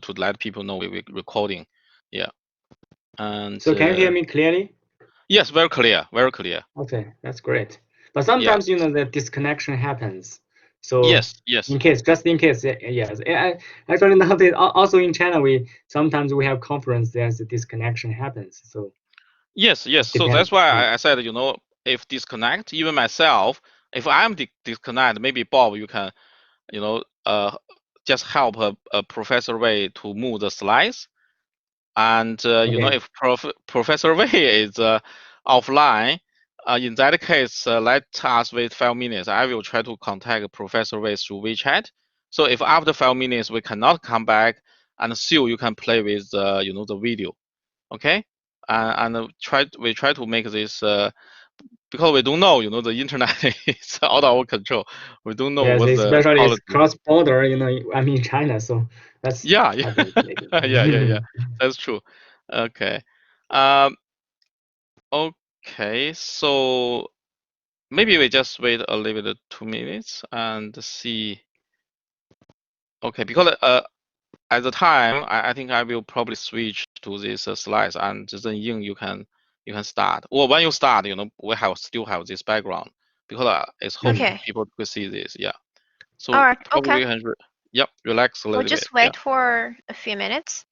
to let people know we're recording. Yeah. And so can you hear me clearly? Yes, very clear, very clear. Okay, that's great. But sometimes you know the disconnection happens. So yes. just in case, yes. Actually nowadays also in China sometimes we have conference, there's a disconnection happens. So yes. So that's why I said, if disconnect, even myself, if I'm disconnect, maybe Bob, you can, just help Professor Wei to move the slides. And if Professor Wei is offline, in that case, let us wait 5 minutes. I will try to contact Professor Wei through WeChat. So if after 5 minutes we cannot come back, and still you can play with the video, okay? And we try to make this because we don't know, the internet is out of our control. We don't know yes, what especially it's quality. cross-border, I'm in China, so that's yeah. maybe. yeah. That's true. Okay. Okay, so maybe we just wait a little bit, 2 minutes, and see. Okay, because at the time, I think I will probably switch to this slides, and then Ying, you can start. Or when you start, we still have this background because it's home. People could see this. Yeah. So all right. probably Okay. Yep. Relax a little bit. We'll just wait for a few minutes.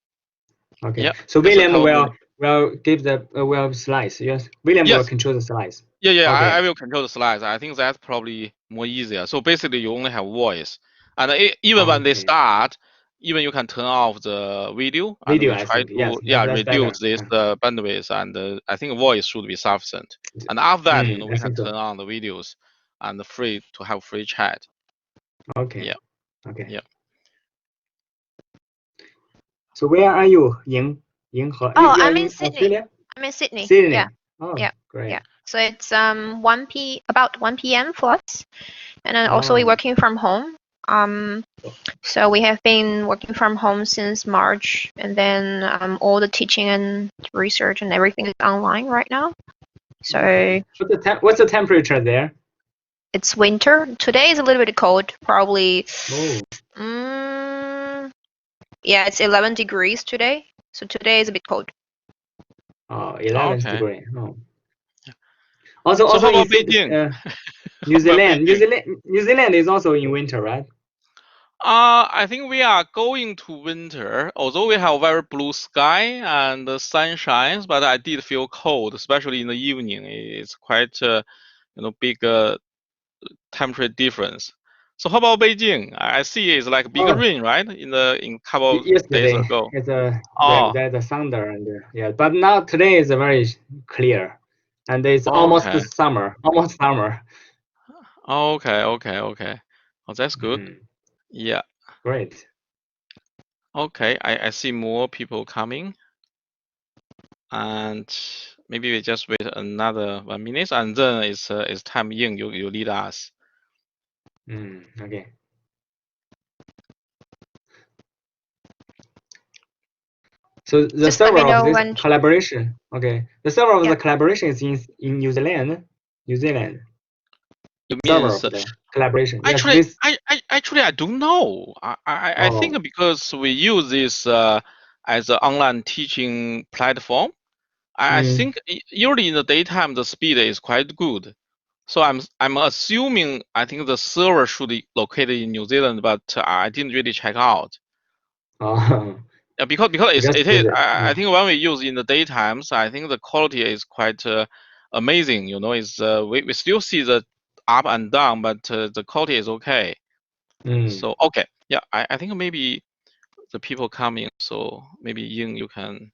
Okay. Yeah. So William will give the slides. Yes. William will control the slides. Yeah. Okay. I will control the slides. I think that's probably more easier. So basically, you only have voice, and even when they start, even you can turn off the video, and we try to reduce this bandwidth, and I think voice should be sufficient. And after that, we can turn on the videos and to have free chat. Okay. Yeah. Okay. Yeah. So where are you, Ying? Oh, I'm in Sydney. Australia? I'm in Sydney. Sydney. Yeah. Oh, yeah. Great. Yeah. So it's about 1 p.m. for us, and then also we're working from home. So we have been working from home since March, and then all the teaching and research and everything is online right now. So what's the temperature there? It's winter. Today is a little bit cold, probably. Yeah, it's 11 degrees today. So today is a bit cold. Oh, 11 degrees. Oh. Yeah. Also, how about in Beijing? New Zealand. New Zealand is also in winter, right? I think we are going to winter, although we have very blue sky and the sun shines, but I did feel cold, especially in the evening. It's quite, big temperature difference. So how about Beijing? I see it's like big rain, right? In couple days ago. It's there's a thunder and but now today is very clear, and it's almost summer. Almost summer. Okay. Oh, that's good. Yeah. Great. Okay, I see more people coming, and maybe we just wait another 1 minute, and then it's time. Ying, you lead us. Okay. So the server of this collaboration, the server of the collaboration is in New Zealand. You mean the collaboration? Actually, I don't know. I think because we use this as an online teaching platform, I think usually in the daytime the speed is quite good. So I'm assuming I think the server should be located in New Zealand, but I didn't really check out. Yeah, because it is. I think when we use in the daytimes, I think the quality is quite amazing. Is we still see the up and down, but the quality is okay. So okay, yeah, I think maybe the people coming. So maybe Ying, you can.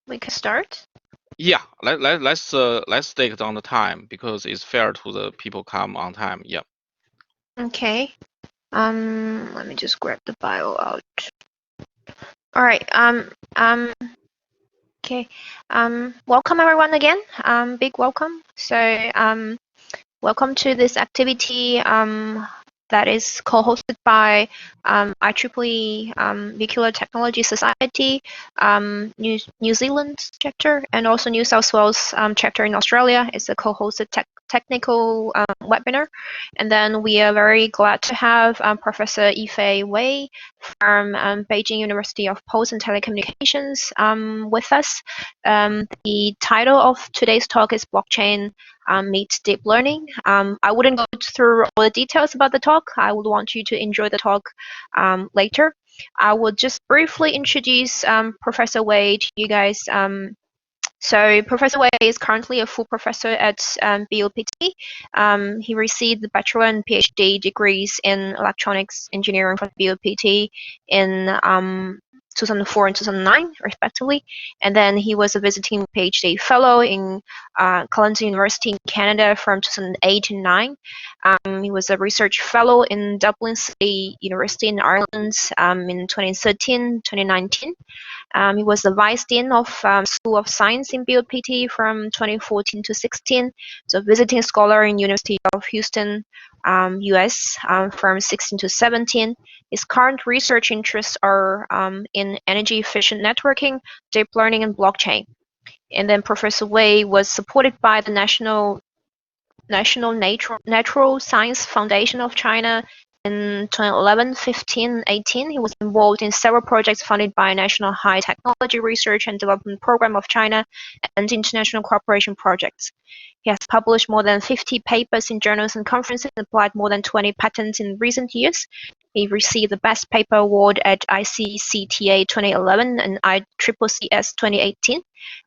We can start. Yeah, let's take it on the time because it's fair to the people come on time. Yeah. Okay. Let me just grab the file out. All right. Okay. Welcome everyone again. Big welcome. So, welcome to this activity that is co-hosted by IEEE Vehicular Technology Society, New Zealand chapter, and also New South Wales chapter in Australia. It's a co-hosted technical webinar. And then we are very glad to have Professor Yifei Wei from Beijing University of Post and Telecommunications with us. The title of today's talk is Blockchain Meets Deep Learning. I wouldn't go through all the details about the talk. I would want you to enjoy the talk later. I will just briefly introduce Professor Wei to you guys. So Professor Wei is currently a full professor at BOPT. He received the bachelor and PhD degrees in electronics engineering from BOPT in 2004 and 2009, respectively. And then he was a visiting PhD fellow in Collins University in Canada from 2008 to 2009. He was a research fellow in Dublin City University in Ireland in 2013-2019. He was the vice dean of School of Science in BOPT from 2014 to 16. So visiting scholar in University of Houston, US from 16 to 17. His current research interests are in energy efficient networking, deep learning, and blockchain. And then Professor Wei was supported by the National Natural Science Foundation of China in 2011, 15, 18. He was involved in several projects funded by National High Technology Research and Development Program of China and international cooperation projects. He has published more than 50 papers in journals and conferences and applied more than 20 patents in recent years. He received the Best Paper Award at ICCTA 2011 and ICCS 2018. He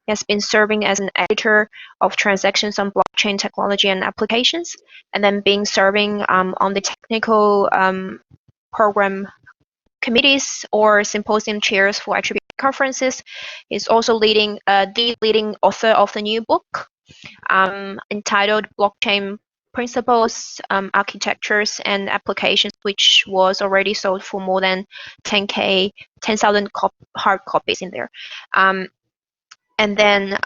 has been serving as an editor of Transactions on Blockchain Technology and Applications, and then been serving on the technical program committees or symposium chairs for attributed conferences. He's also the leading author of the new book entitled Blockchain Principles, Architectures, and Applications, which was already sold for more than 10,000 hard copies in there. And then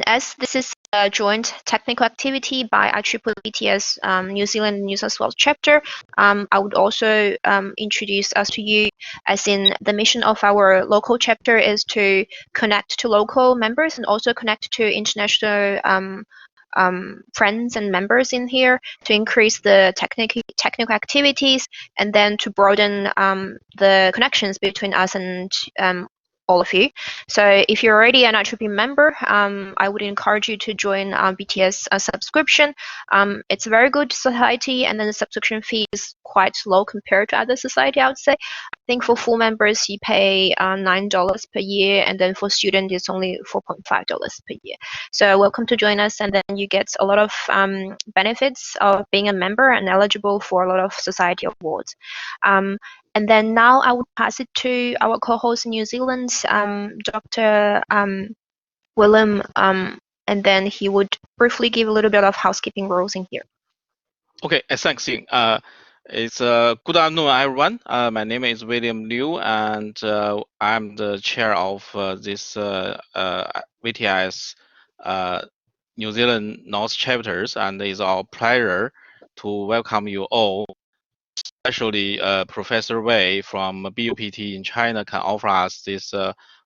as this is a joint technical activity by ICCC's New Zealand and New South Wales chapter, I would also introduce us to you, as in the mission of our local chapter is to connect to local members and also connect to international friends and members in here to increase the technical activities and then to broaden the connections between us and all of you. So if you're already an IEEE member, I would encourage you to join BTS subscription. It's a very good society, and then the subscription fee is quite low compared to other society, I would say. I think for full members, you pay $9 per year, and then for student, it's only $4.5 per year. So welcome to join us, and then you get a lot of benefits of being a member and eligible for a lot of society awards. And then now I would pass it to our co-host in New Zealand, Dr. William, and then he would briefly give a little bit of housekeeping rules in here. Okay, thanks, Ying. It's good afternoon, everyone. My name is William Liu, and I'm the chair of this VTS New Zealand North chapters, and it's our pleasure to welcome you all. Especially Professor Wei from BUPT in China can offer us these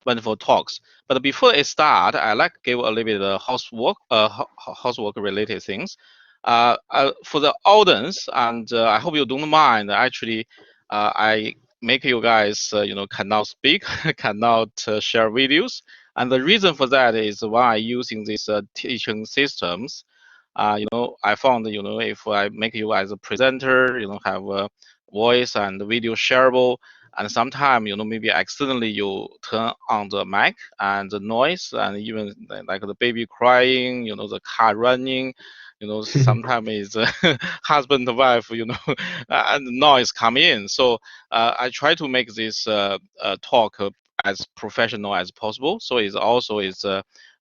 wonderful talks. But before I start, I'd like to give a little bit of housework related things. For the audience, and I hope you don't mind, actually, I make you guys, cannot speak, cannot share videos. And the reason for that is why using these teaching systems, I found, if I make you as a presenter, have a voice and video shareable, and sometimes, maybe accidentally you turn on the mic and the noise, and even like the baby crying, the car running, sometimes it's husband and wife, and noise come in. So I try to make this talk as professional as possible. So it's also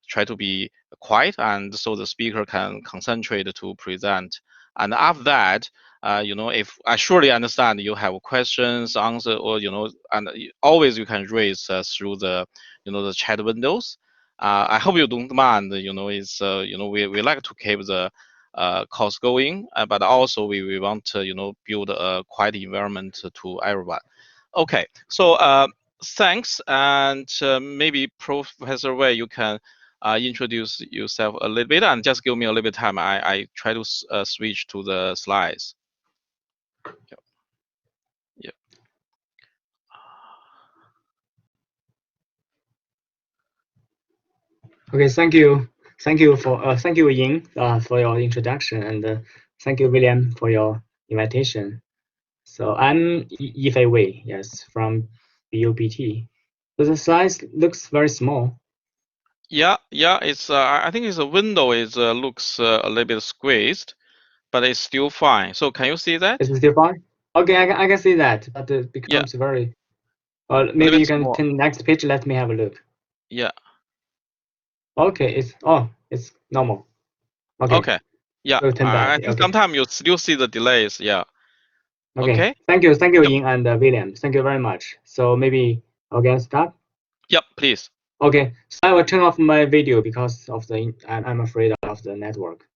try to be quiet, and so the speaker can concentrate to present. And after that, if I surely understand you have questions, answer, or and always you can raise through the the chat windows. I hope you don't mind. It's we like to keep the course going, but also we want to build a quiet environment to everyone. Okay, so thanks, and maybe Professor Wei, you can introduce yourself a little bit and just give me a little bit of time. I try to switch to the slides. Yep. Yep. Okay, thank you Ying for your introduction, and thank you William for your invitation. So I'm Yifei Wei, yes, from BUPT. So the size looks very small. Yeah, it's I think it's a window is looks a little bit squeezed, but it's still fine. So can you see that? Is it still fine? Okay, I can see that, but it becomes very. Maybe you can small. turn next page. Let me have a look. Yeah. Okay, it's normal. Okay. Yeah, We'll turn back. I think Okay. sometimes you still see the delays. Yeah. Okay. Okay. Thank you, Yep. Ying and William. Thank you very much. So maybe I'll get start. Yep, please. Okay, so I will turn off my video because of the I'm afraid of the network.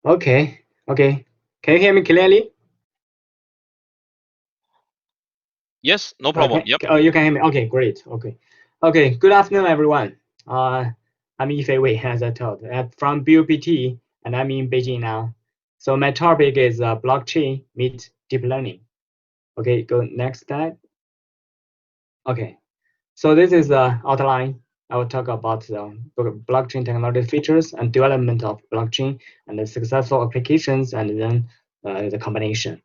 Okay. Can you hear me clearly? Yes, no problem. Yep. You can hear me. Okay, great. Okay. Good afternoon, everyone. I'm Yifei Wei, as I told, from BUPT, and I'm in Beijing now. So my topic is blockchain meet deep learning. Okay, go next slide. Okay, so this is the outline. I will talk about the blockchain technology features and development of blockchain and the successful applications, and then the combination.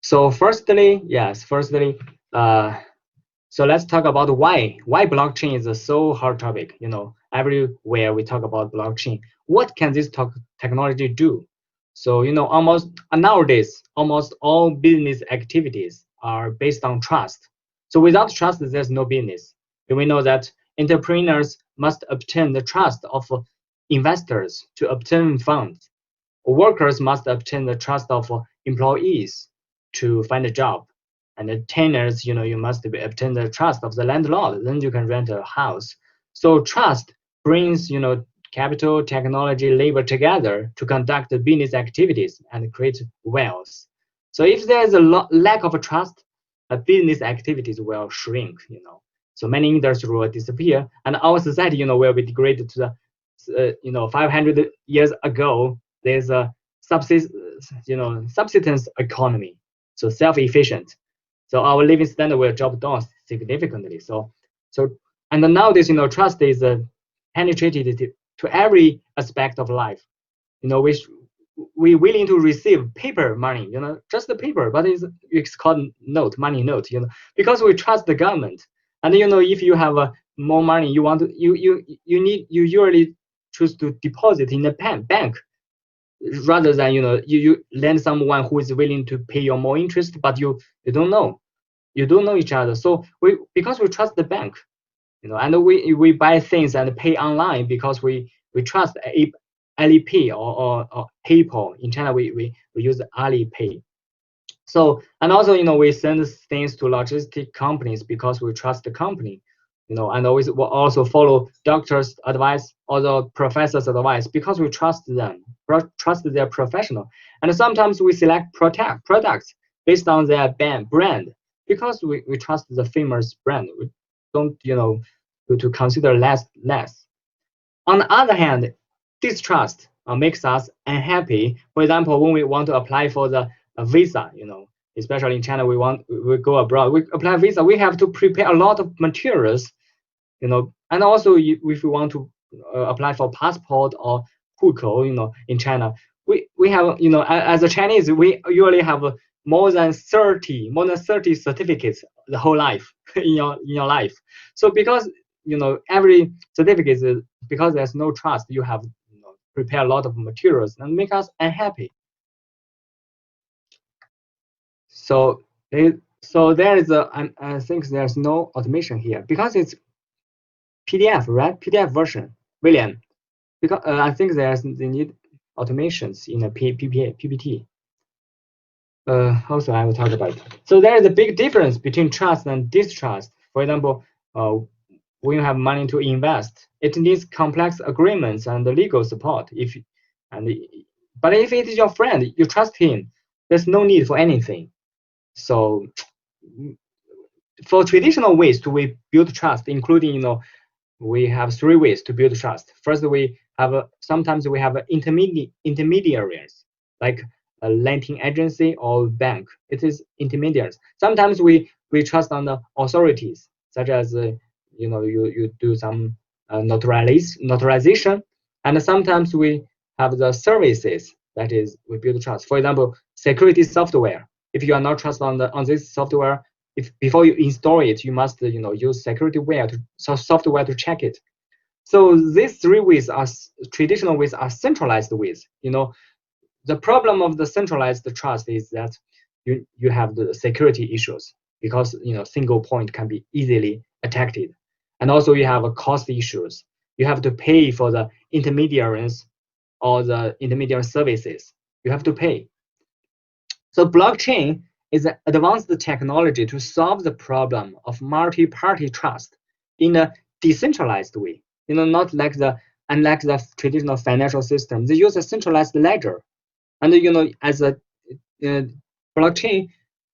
So firstly, so let's talk about why blockchain is a so hard topic. Everywhere we talk about blockchain, what can this technology do? So almost nowadays, almost all business activities are based on trust. So without trust, there's no business. And we know that entrepreneurs must obtain the trust of investors to obtain funds. Workers must obtain the trust of employees to find a job. And the tenants, you must obtain the trust of the landlord, then you can rent a house. So trust brings, capital, technology, labor together to conduct the business activities and create wealth. So if there is a lack of trust, business activities will shrink, So many industries will disappear, and our society, will be degraded to the, 500 years ago. There's a subsistence economy, so self-efficient. So our living standard will drop down significantly. And nowadays, trust is penetrated to every aspect of life. We willing to receive paper money, just the paper, but it's called money note, because we trust the government. And if you have more money, you usually choose to deposit in a bank rather than you lend someone who is willing to pay you more interest, but you don't know each other. So because we trust the bank, and we buy things and pay online because we trust Alipay or PayPal. In China, we use Alipay. So, and also, we send things to logistic companies because we trust the company, and always will also follow doctors' advice or the professors' advice because we trust them, trust their professional. And sometimes we select products based on their brand because we trust the famous brand. We don't, to consider less. On the other hand, distrust makes us unhappy. For example, when we want to apply for the visa, especially in China, we go abroad, we apply visa, we have to prepare a lot of materials, and also if we want to apply for passport or hukou, in China, we have, as a Chinese, we usually have more than 30 certificates the whole life in your life. So because every certificate is, because there's no trust, you have prepare a lot of materials and make us unhappy. So there is I think there's no automation here because it's PDF, right? PDF version, William. Because I think they need automations in a PPT. Also, I will talk about it. So there is a big difference between trust and distrust. For example, when you have money to invest, it needs complex agreements and legal support. But if it is your friend, you trust him, there's no need for anything. So for traditional ways to we build trust, including, we have 3 ways to build trust. First, we have sometimes we have intermediaries like a lending agency or bank. It is intermediaries. Sometimes we trust on the authorities, such as you do some notarization, and sometimes we have the services, that is we build trust. For example, security software. If you are not trust on this software, if before you install it, you must use software to check it. So these 3 ways are traditional ways, are centralized ways. The problem of the centralized trust is that you have the security issues, because single point can be easily attacked, and also you have a cost issues. You have to pay for the intermediaries or the intermediary services. You have to pay. So blockchain is an advanced technology to solve the problem of multi-party trust in a decentralized way. Not like unlike the traditional financial system. They use a centralized ledger, and as a blockchain,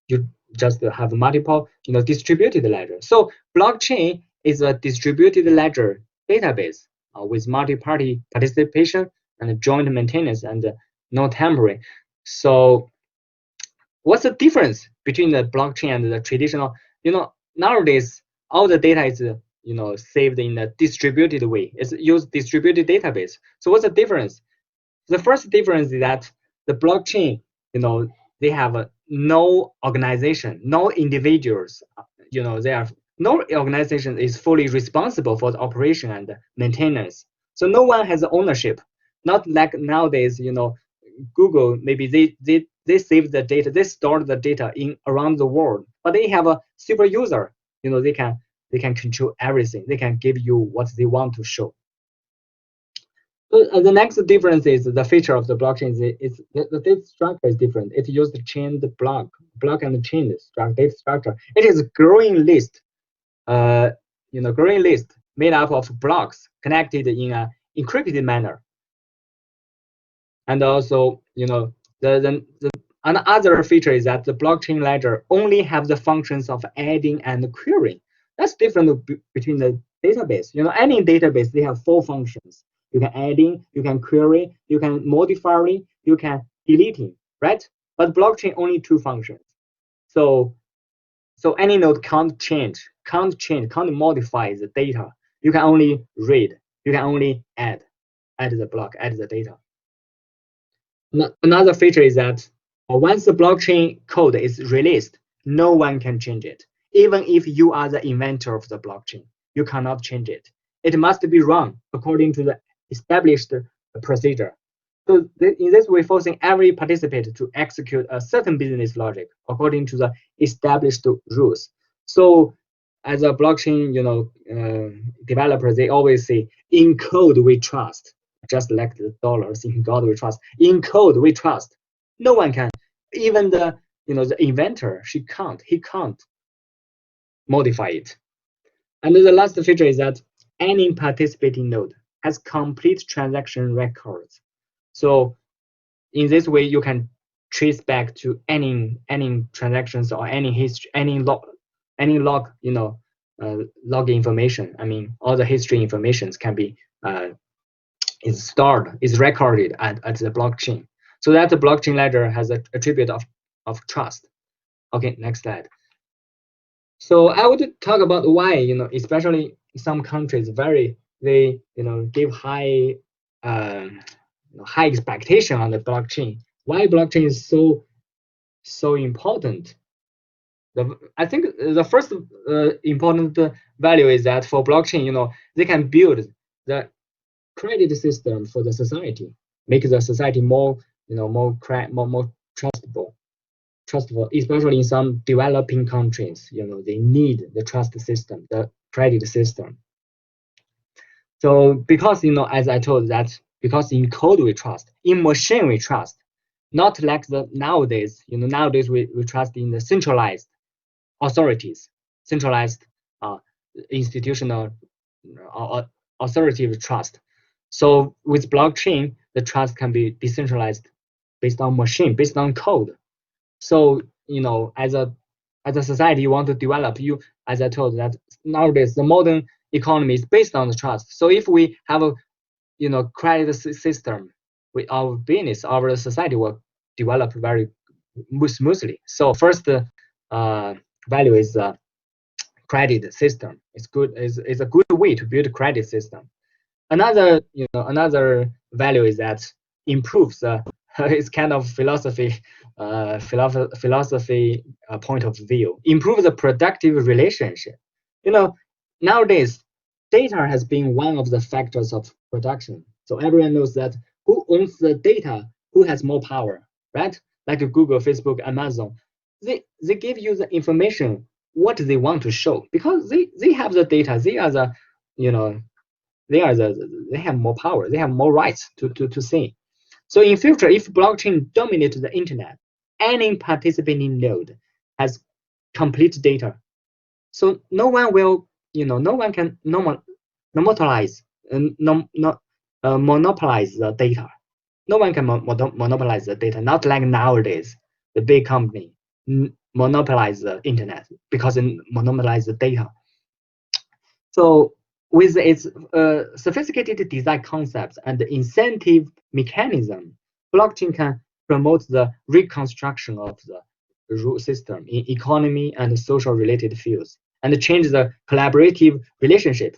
you just have multiple distributed ledger. So blockchain is a distributed ledger database with multi-party participation and joint maintenance and no tampering. So what's the difference between the blockchain and the traditional? Nowadays all the data is saved in a distributed way. It's used distributed database. So what's the difference? The first difference is that the blockchain, they have no organization, no individuals. They are no organization is fully responsible for the operation and maintenance. So no one has ownership. Not like nowadays, Google, maybe they save the data, they store the data in around the world, but they have a super user. They can control everything. They can give you what they want to show. So the next difference is the feature of the blockchain is the data structure is different. It uses chained block and chain data structure. It is a growing list, growing list made up of blocks connected in an encrypted manner. And also, another feature is that the blockchain ledger only have the functions of adding and querying. That's different between the database. Any database, they have 4 functions. You can adding, you can query, you can modify, you can deleting, right? But blockchain only 2 functions. So any node can't modify the data. You can only read, you can only add the block, add the data. Another feature is that once the blockchain code is released, no one can change it. Even if you are the inventor of the blockchain, you cannot change it. It must be run according to the established procedure. So in this way, forcing every participant to execute a certain business logic according to the established rules. So as a blockchain, developer, they always say, in code we trust. Just like the dollars, in God we trust. In code we trust. No one can, even the inventor, he can't modify it. And the last feature is that any participating node has complete transaction records. So in this way, you can trace back to any transactions or any history, any log, log information. I mean, all the history informations can be is stored, is recorded at the blockchain. So that the blockchain ledger has a attribute of trust. Okay, next slide. So I would talk about why, especially some countries they give high high expectation on the blockchain. Why blockchain is so important? I think the first important value is that for blockchain, they can build the credit system for the society, make the society more trustable, especially in some developing countries. They need the trust system, the credit system. So because as I told that, because in code we trust, in machine we trust, not like the nowadays. Nowadays we trust in the centralized authorities, centralized institutional authoritative trust. So with blockchain, the trust can be decentralized based on machine, based on code. So as a as a society you want to develop, you, as I told, that nowadays the modern economy is based on the trust. So if we have a credit system, our business, our society will develop very smoothly. So first value is credit system. It's good. Is a good way to build a credit system. Another value is that improves. It's kind of philosophy point of view. Improve the productive relationship. Nowadays data has been one of the factors of production. So everyone knows that who owns the data, who has more power, right? Like Google, Facebook, Amazon, they give you the information what they want to show because they have the data. They are the you know they have more power. They have more rights to say. So in future, if blockchain dominates the internet, any participating node has complete data. So no one will, no one can monopolize, monopolize the data. No one can monopolize the data. Not like nowadays, the big company monopolize the internet because it monopolize the data. So with its sophisticated design concepts and the incentive mechanism, blockchain can promote the reconstruction of the rule system in economy and social related fields and change the collaborative relationship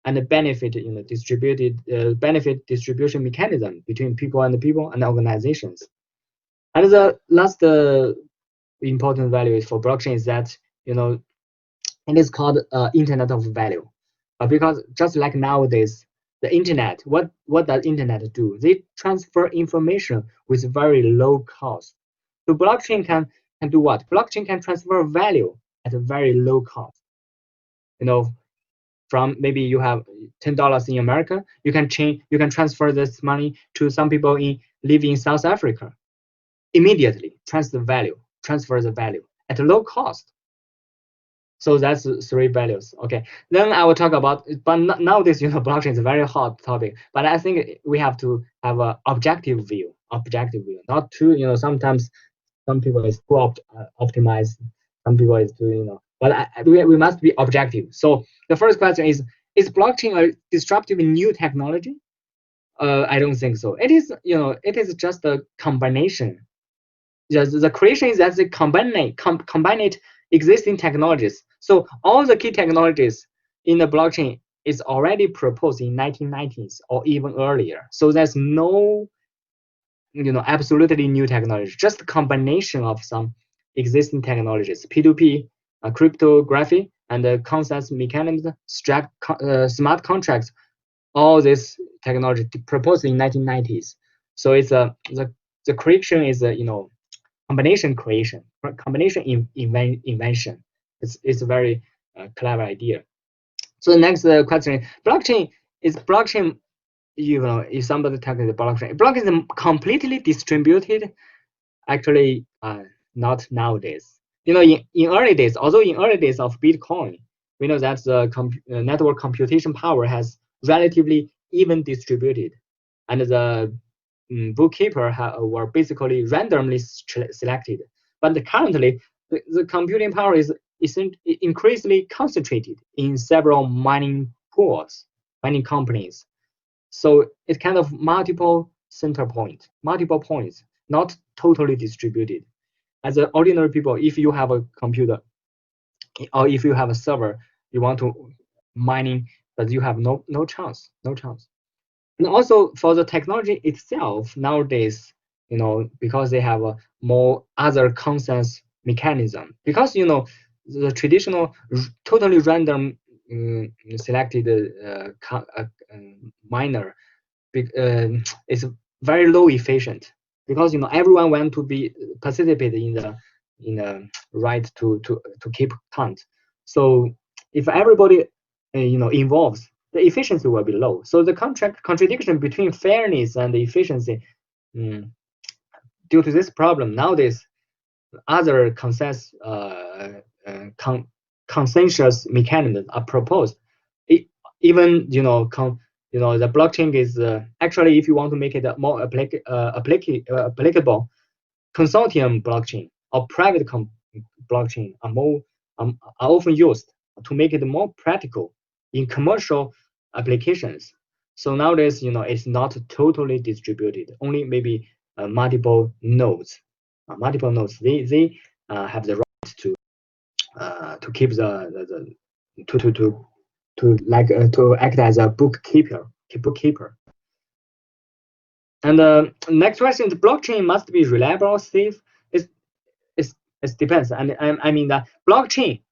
and benefit distributed benefit distribution mechanism between people and organizations. And the last important value for blockchain is that it is called Internet of Value, because just like nowadays, the internet, what does internet do? They transfer information with very low cost. So blockchain can do what? Blockchain can transfer value at a very low cost. From maybe you have $10 in America, you can transfer this money to some people live in South Africa. Immediately transfer the value at a low cost. So that's three values. Okay, then I will talk about, but nowadays, blockchain is a very hot topic, but I think we have to have an objective view, not too, sometimes some people is too optimized, some people is too, but we must be objective. So the first question is blockchain a disruptive new technology? I don't think so. It is, it is just a combination. The creation is that they combine existing technologies. So all the key technologies in the blockchain is already proposed in 1990s or even earlier. So there's no, absolutely new technology, just a combination of some existing technologies, P2P, cryptography, and the consensus mechanism, smart contracts. All this technology proposed in 1990s. So it's the creation is combination invention. It's a very clever idea. So the next question is blockchain. If somebody talks about blockchain is completely distributed. Actually, not nowadays. In early days, although in early days of Bitcoin, we know that the network computation power has relatively even distributed, and the bookkeeper were basically randomly selected. But currently, the computing power is increasingly concentrated in several mining pools, mining companies. So it's kind of multiple points, not totally distributed. As an ordinary people, if you have a computer or if you have a server, you want to mining, but you have no chance. And also for the technology itself nowadays, because they have a more other consensus mechanism, because the traditional totally random selected miner is very low efficient, because everyone want to be participate in the right to keep count. So if everybody involves, the efficiency will be low. So the contradiction between fairness and efficiency, due to this problem, nowadays other consensus mechanisms are proposed. Even the blockchain is actually, if you want to make it more applicable, consortium blockchain or private blockchain are often used to make it more practical in commercial applications. So nowadays, it's not totally distributed. Only maybe multiple nodes. They have the right to keep to act as a bookkeeper. And next question: the blockchain must be reliable, safe. It depends. I mean that blockchain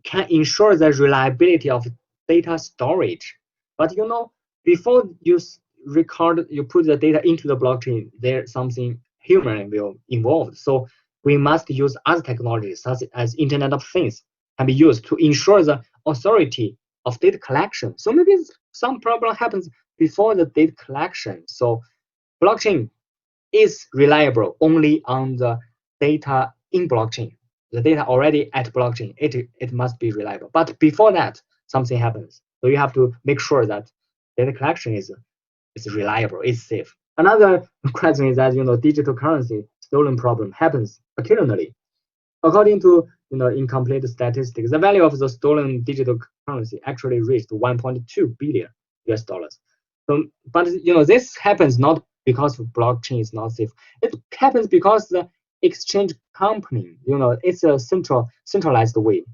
can ensure the reliability of data storage, but before you put the data into the blockchain, there's something human will involved. So we must use other technologies such as Internet of Things can be used to ensure the authority of data collection. So maybe some problem happens before the data collection. So blockchain is reliable only on the data in blockchain. The data already at blockchain, it must be reliable. But before that, something happens. So you have to make sure that data collection is reliable, is safe. Another question is that digital currency stolen problem happens occasionally. According to incomplete statistics, the value of the stolen digital currency actually reached 1.2 billion US dollars. So, but this happens not because blockchain is not safe. It happens because the exchange company, it's a centralized way.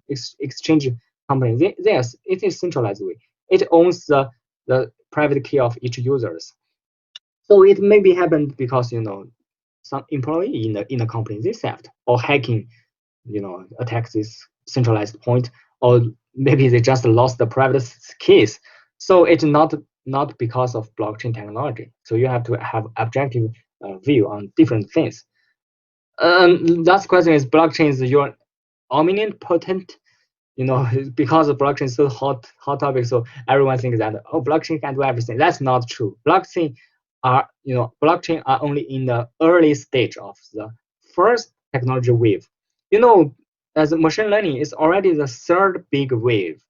Exchange company, yes, it is centralized way. It owns the private key of each users. So it maybe happened because some employee in the company they theft or hacking, attack this centralized point, or maybe they just lost the private keys. So it's not because of blockchain technology. So you have to have objective view on different things. Last question is: blockchain is your omnipotent? Because the blockchain is so hot topic, so everyone thinks that blockchain can do everything. That's not true. Blockchain are only in the early stage of the first technology wave. As machine learning is already the third big wave.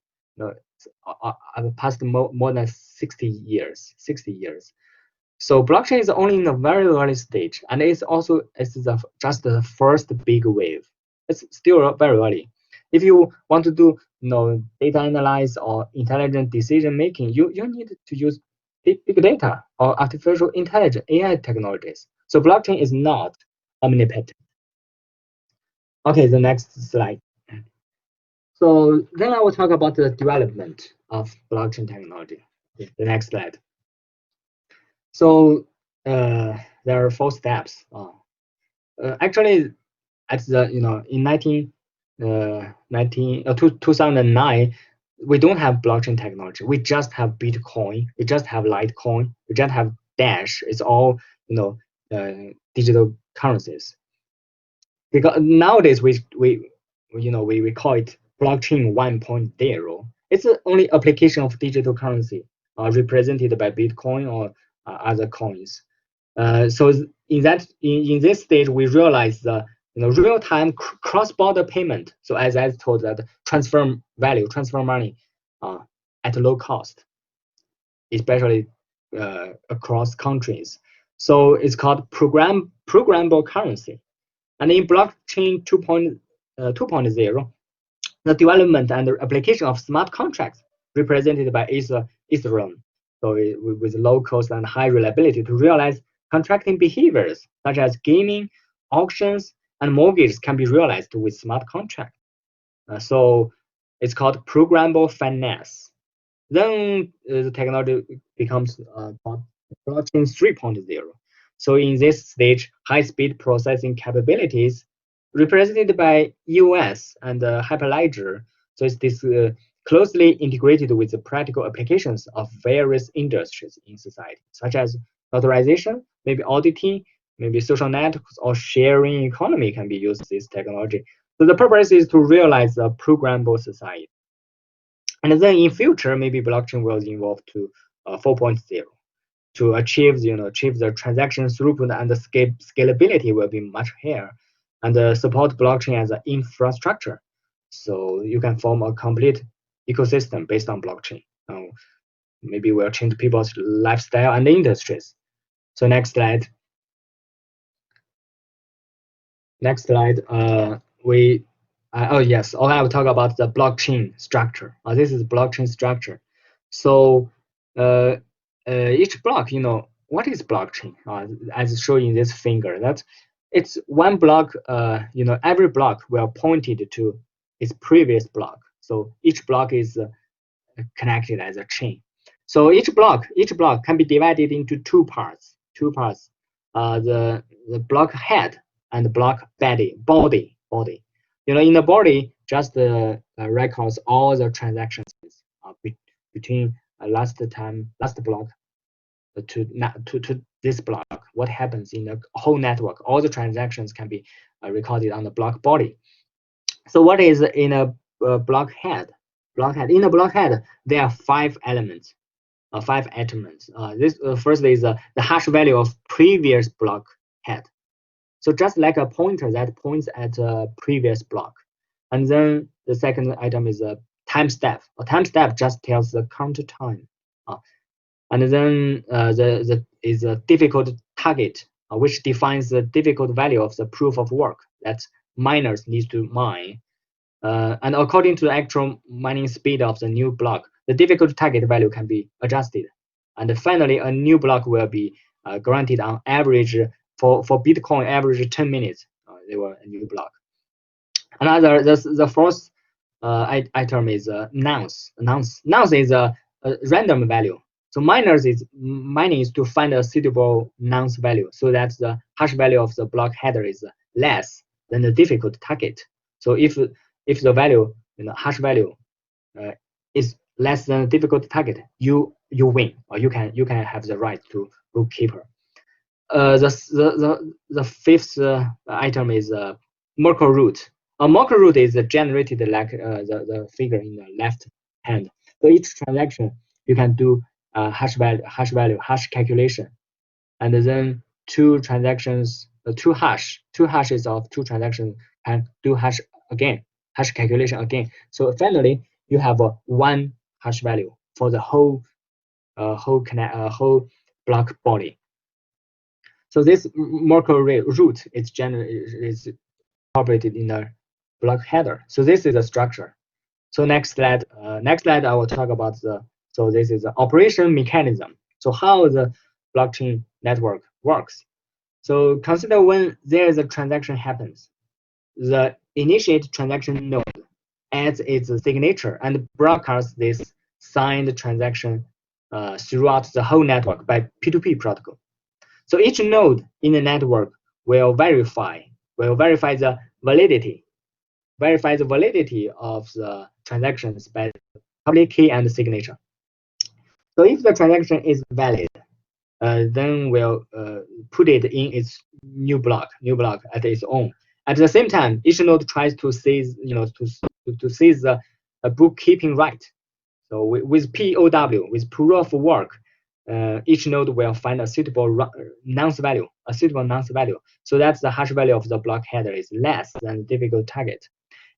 Past more than 60 years. So blockchain is only in the very early stage, and it's just the first big wave. It's still very early. If you want to do data analysis or intelligent decision making, you need to use big data or artificial intelligence AI technologies. So blockchain is not omnipotent. Okay, the next slide. So then I will talk about the development of blockchain technology. The next slide. So there are 4 steps. Actually, at the in 2009, we don't have blockchain technology. We just have Bitcoin. We just have Litecoin. We just have Dash. It's all digital currencies. Because nowadays we call it blockchain 1.0. It's the only application of digital currency represented by Bitcoin or other coins. So in this stage, we realize the real-time cross-border payment. So as I told that, transfer money at low cost, especially across countries. So it's called programmable currency. And in blockchain 2.0, the development and the application of smart contracts represented by Ethereum, so with low cost and high reliability to realize contracting behaviors such as gaming, auctions, and mortgages can be realized with smart contract. So it's called programmable finance. Then the technology becomes blockchain 3.0. So in this stage, high-speed processing capabilities represented by EOS and Hyperledger. So it's this closely integrated with the practical applications of various industries in society, such as authorization, maybe auditing, maybe social networks or sharing economy can be used this technology. So the purpose is to realize a programmable society. And then in future, maybe blockchain will evolve to 4.0 to achieve the transaction throughput, and the scalability will be much higher, and support blockchain as an infrastructure. So you can form a complete ecosystem based on blockchain. Maybe will change people's lifestyle and industries. So next slide. oh yes, okay, I will talk about the blockchain structure. This is blockchain structure. So each block, what is blockchain? As shown in this finger, that it's one block. Every block will pointed to its previous block. So each block is connected as a chain. So each block can be divided into two parts. The block head and the block body. In the body, just records all the transactions between last block to this block. What happens in the whole network? All the transactions can be recorded on the block body. So what is in a block head? In a block head, there are five elements. This first is the hash value of previous block head. So just like a pointer that points at a previous block. And then the second item is a timestamp. A timestamp just tells the count time. And then the is a difficult target, which defines the difficult value of the proof of work that miners need to mine. And according to the actual mining speed of the new block, the difficult target value can be adjusted. And finally, a new block will be granted on average for Bitcoin average 10 minutes. They were a new block. Another, the fourth item is nonce. Nonce is a random value. So mining is to find a suitable nonce value so that the hash value of the block header is less than the difficult target. So if the value, hash value, is less than the difficult target, you win, or you can have the right to bookkeeper. The fifth item is Merkle root. A Merkle root is generated like the figure in the left hand. So each transaction you can do hash calculation, and then two hashes of two transactions can do hash calculation again. So finally, you have one hash value for the whole block body. So this Merkle root is incorporated in the block header. So this is the structure. So next slide I will talk about so this is the operation mechanism. So how the blockchain network works. So consider when there is a transaction happens, the initiate transaction node adds its signature and broadcasts this signed transaction throughout the whole network by P2P protocol. So each node in the network will verify the validity of the transactions by public key and signature. So if the transaction is valid, then we'll put it in its new block at its own. At the same time, each node tries to seize, to seize the bookkeeping right. So with POW, with proof of work, each node will find a suitable nonce value. So that the hash value of the block header is less than the difficult target.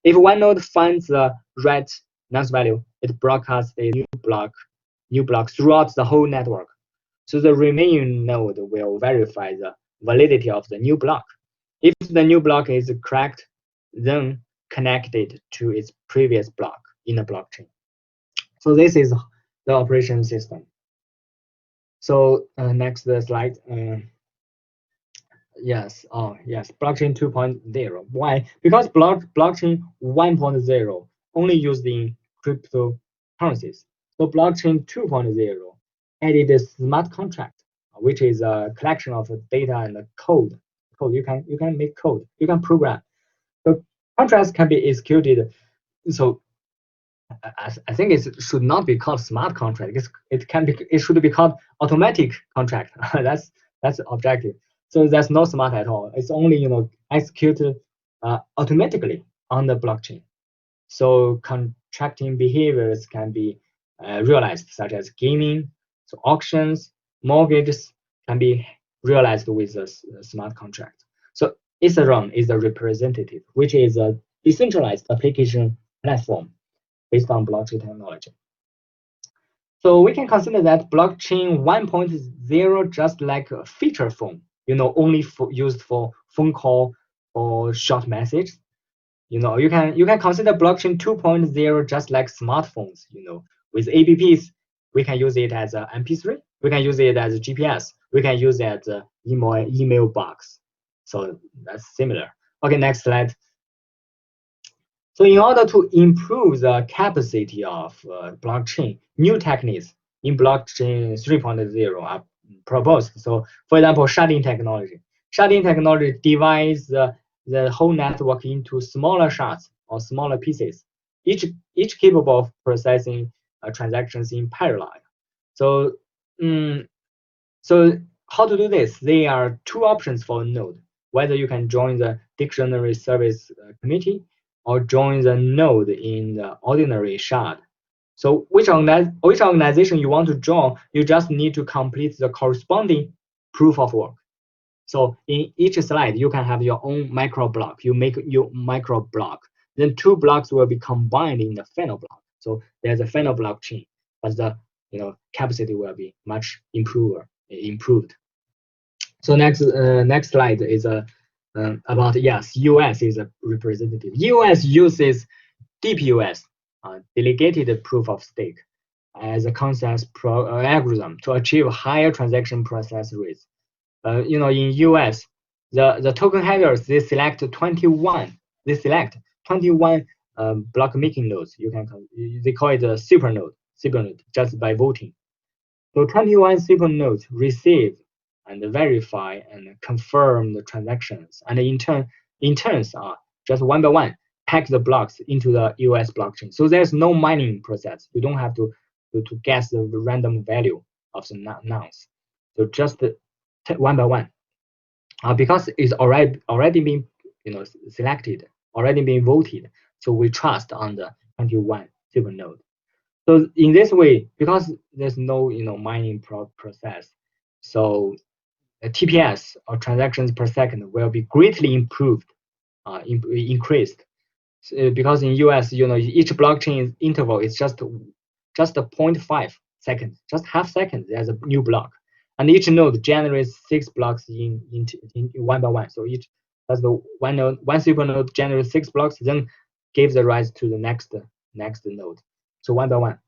If one node finds the right nonce value, it broadcasts a new block throughout the whole network. So the remaining node will verify the validity of the new block. If the new block is correct, then connect it to its previous block in the blockchain. So this is the operation system. So next slide. Yes, blockchain 2.0. Why? Because blockchain 1.0 only used in cryptocurrencies. So blockchain 2.0 added a smart contract, which is a collection of data and code. You can make code. You can program. So contracts can be executed. So I think it should not be called smart contract. It should be called automatic contract. that's objective. So there's no smart at all. It's only executed automatically on the blockchain. So contracting behaviors can be realized, such as gaming, so auctions, mortgages can be realized with a smart contract. So Ethereum is the representative, which is a decentralized application platform based on blockchain technology. So we can consider that blockchain 1.0 just like a feature phone, only used for phone call or short message. You can consider blockchain 2.0 just like smartphones. With apps, we can use it as a MP3. We can use it as a GPS. We can use it as a email box. So that's similar. Okay, next slide. So in order to improve the capacity of blockchain, new techniques in blockchain 3.0 are proposed. So for example, sharding technology. Sharding technology divides the whole network into smaller shards or smaller pieces, each capable of processing transactions in parallel. So, so how to do this? There are two options for a node: whether you can join the dictionary service committee or join the node in the ordinary shard. So which organization you want to join, you just need to complete the corresponding proof of work. So in each slide, you can have your own micro block. You make your micro block. Then two blocks will be combined in the final block. So there's a final blockchain, but the capacity will be much improved. So next slide is about, yes, US is a representative. US uses DPoS, delegated proof of stake, as a consensus algorithm to achieve higher transaction process rates. In US, the token headers, they select 21 block making nodes. They call it a super node just by voting. So 21 super nodes receive and verify and confirm the transactions, and in turn just one by one pack the blocks into the US blockchain. So there's no mining process. You don't have to guess the random value of the nonce. So just one by one, because it's already been selected, already been voted. So we trust on the 21 super node. So in this way, because there's no mining process, so TPS or transactions per second will be greatly improved, increased. Because in US, each blockchain interval is just 0.5 seconds, just half second. There's a new block, and each node generates 6 blocks in one by one. So that's the one super node generates 6 blocks, then gives the rise to the next node. So one by one.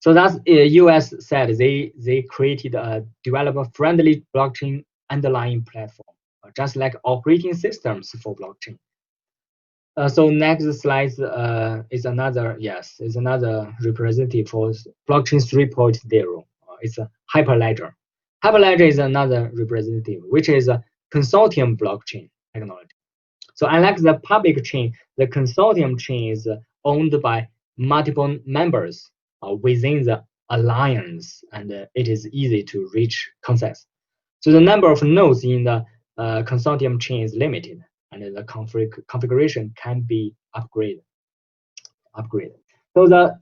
So that's US said they created a developer-friendly blockchain underlying platform, just like operating systems for blockchain. So next slide is another representative for blockchain 3.0. It's a Hyperledger. Hyperledger is another representative, which is a consortium blockchain technology. So unlike the public chain, the consortium chain is owned by multiple members within the alliance, and it is easy to reach consensus. So the number of nodes in the consortium chain is limited, and the configuration can be upgraded. So the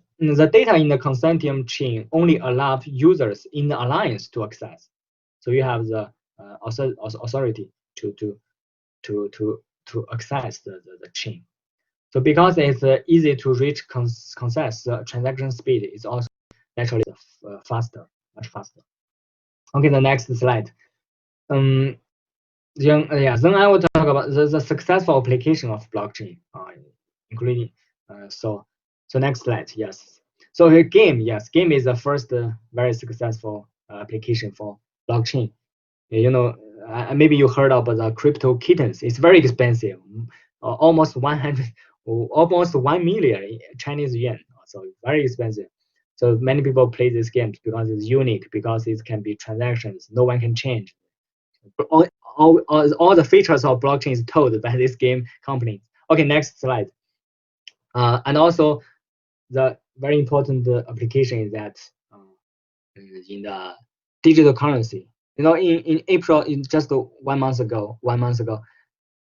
data in the consortium chain only allows users in the alliance to access. So you have the authority to access the chain. So because it's easy to reach consensus, the transaction speed is also naturally much faster. Okay, the next slide. Then I will talk about the successful application of blockchain, including so next slide. Yes. So game is the first very successful application for blockchain. Maybe you heard about the crypto kittens. It's very expensive, almost 1 million Chinese yuan. So very expensive. So many people play this game because it's unique, because it can be transactions, no one can change. All the features of blockchain is told by this game company. Okay, next slide. And also, the very important application is that in the digital currency. In April, in just 1 month ago,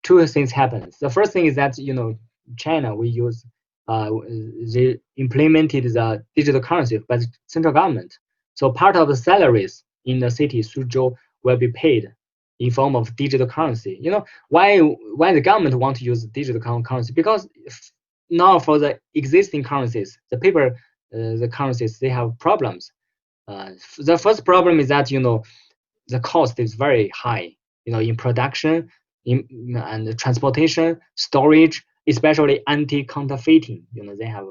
two things happened. The first thing is that China, they implemented the digital currency by the central government. So part of the salaries in the city Suzhou will be paid in form of digital currency. Why the government want to use digital currency? Because now for the existing currencies, the paper the currencies, they have problems. The first problem is that the cost is very high. In production, and transportation, storage, especially anti-counterfeiting. They have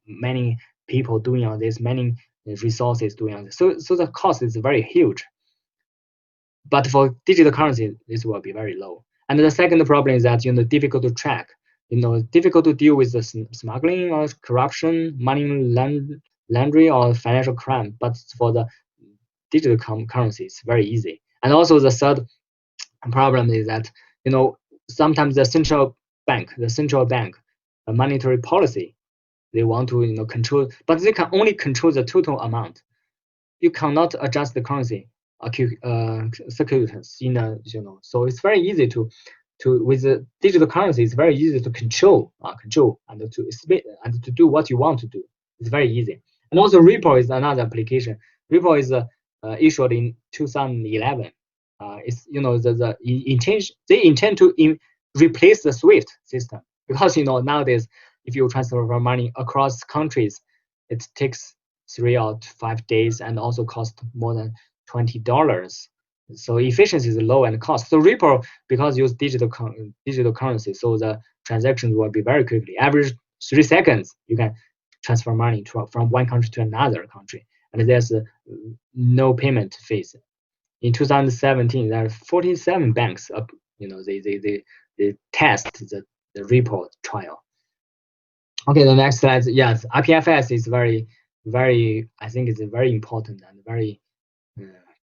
many people doing on this, many resources doing on this. So the cost is very huge. But for digital currency, this will be very low. And the second problem is that difficult to track. Difficult to deal with the smuggling or corruption, money laundering, or financial crime. But for the digital currency, it's very easy. And also the third problem is that sometimes the central bank, monetary policy, they want to control, but they can only control the total amount. You cannot adjust the currency circulations in so it's very easy to with the digital currency. It's very easy to control and to do what you want to do. It's very easy. And also Ripple is another application. Ripple is issued in 2011. It's they intend to replace the SWIFT system, because nowadays if you transfer money across countries, it takes 3 or 5 days and also cost more than $20. So efficiency is low and cost. So Ripple, because use digital currency, so the transactions will be very quickly. Average 3 seconds, you can transfer money from one country to another country, and there's no payment fees. In 2017, there are 47 banks. They test the Ripple trial. Okay, the next slide. Yes, IPFS is very, I think it's a very important and very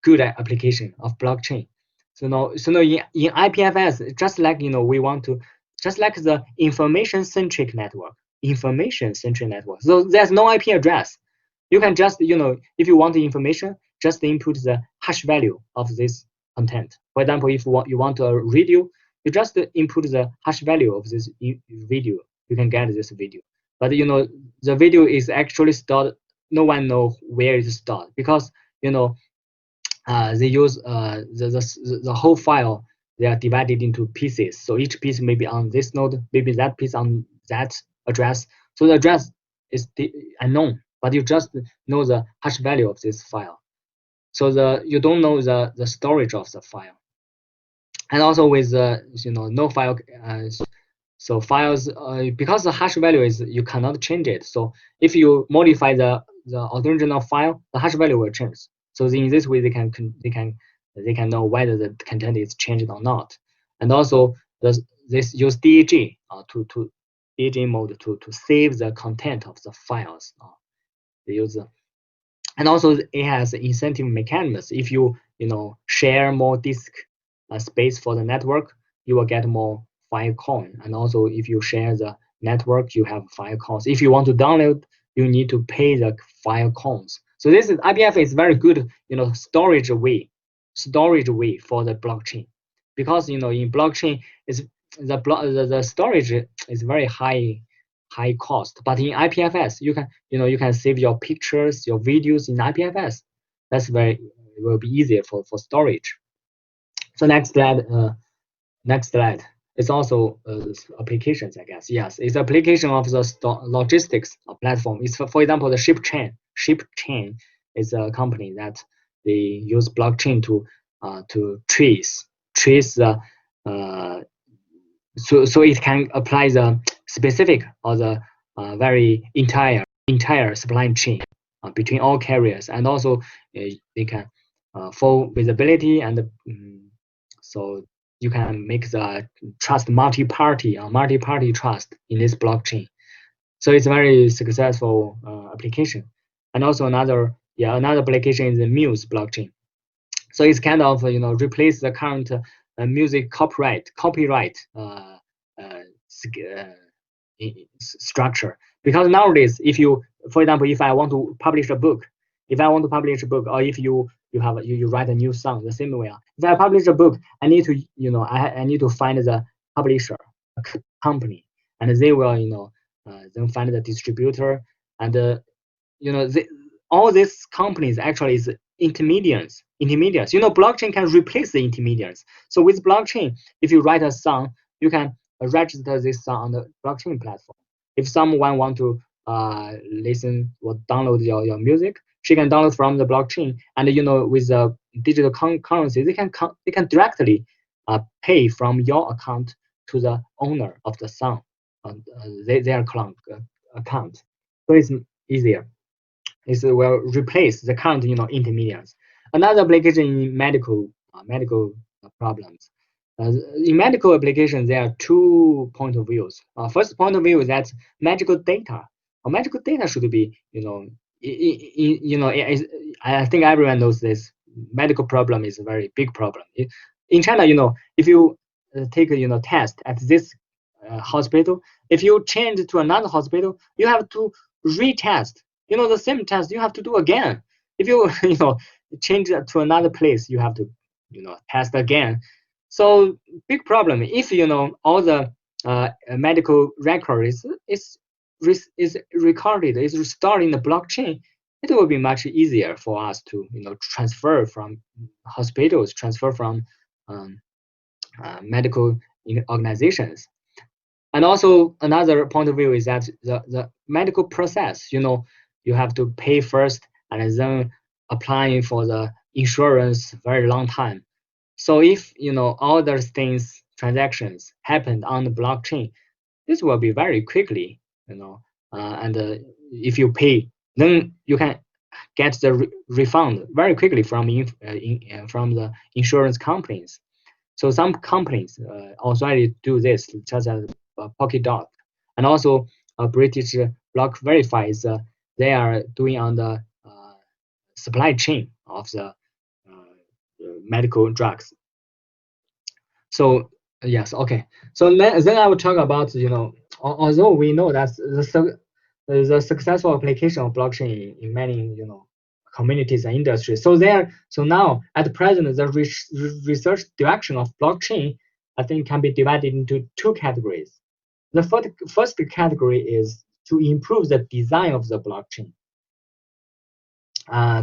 good application of blockchain. So now in IPFS, just like the information-centric network. So there's no IP address. You can just if you want the information, just input the hash value of this content. For example, if you want a video, you just input the hash value of this video. You can get this video. But the video is actually stored. No one knows where it's stored, because they use the whole file. They are divided into pieces. So each piece may be on this node, maybe that piece on that address. So the address is unknown, but you just know the hash value of this file. So you don't know the storage of the file. And also with no file. So files, because the hash value is you cannot change it. So if you modify the original file, the hash value will change. So in this way, they can know whether the content is changed or not. And also this use DAG to DAG mode to save the content of the files. They use and also it has incentive mechanisms. If you share more disk space for the network, you will get more Filecoin. And also if you share the network, you have Filecoins. If you want to download, you need to pay the Filecoins. So this is IPFS is very good storage way for the blockchain, because in blockchain is the storage is very high cost. But in IPFS, you can save your pictures, your videos in IPFS. That's it will be easier for storage. So next slide. It's also applications, I guess. Yes, it's application of the logistics platform. It's for example the ShipChain. ShipChain is a company that they use blockchain to trace the so it can apply the specific or the very entire supply chain between all carriers, and also they can full visibility, and so you can make the trust multi-party trust in this blockchain. So it's a very successful application. And also another application is the Muse blockchain. So it's kind of replace the current music copyright structure. Because nowadays, for example, if I want to publish a book, or if you write a new song, the same way. If I publish a book, I need to I need to find the publisher company, and they will then find the distributor, and all these companies actually is intermediaries. Blockchain can replace the intermediaries. So with blockchain, if you write a song, you can register this song on the blockchain platform. If someone want to listen or download your music, she can download from the blockchain, and with the digital currency, they can directly pay from your account to the owner of the song. their account. So it's easier. It will replace the current intermediaries. Another application in medical problems. In medical applications, there are two point of views. First point of view is that medical data. Medical data should be I think everyone knows this. Medical problem is a very big problem. In China, if you take a test at this hospital, if you change to another hospital, you have to retest. The same test you have to do again. If you change to another place, you have to test again. So big problem. If all the medical record is recorded, is stored in the blockchain, it will be much easier for us to transfer from hospitals, transfer from medical organizations. And also another point of view is that the medical process, you have to pay first and then applying for the insurance very long time. So if all those things, transactions happened on the blockchain, this will be very quickly, and if you pay, then you can get the refund very quickly from the insurance companies. So some companies already do this, such as Polkadot, and also British Block Verify they are doing on the supply chain of the medical drugs. So yes, okay. So then I will talk about although we know that the successful application of blockchain in many communities and industries. So now at present the research direction of blockchain I think can be divided into two categories. The first category is to improve the design of the blockchain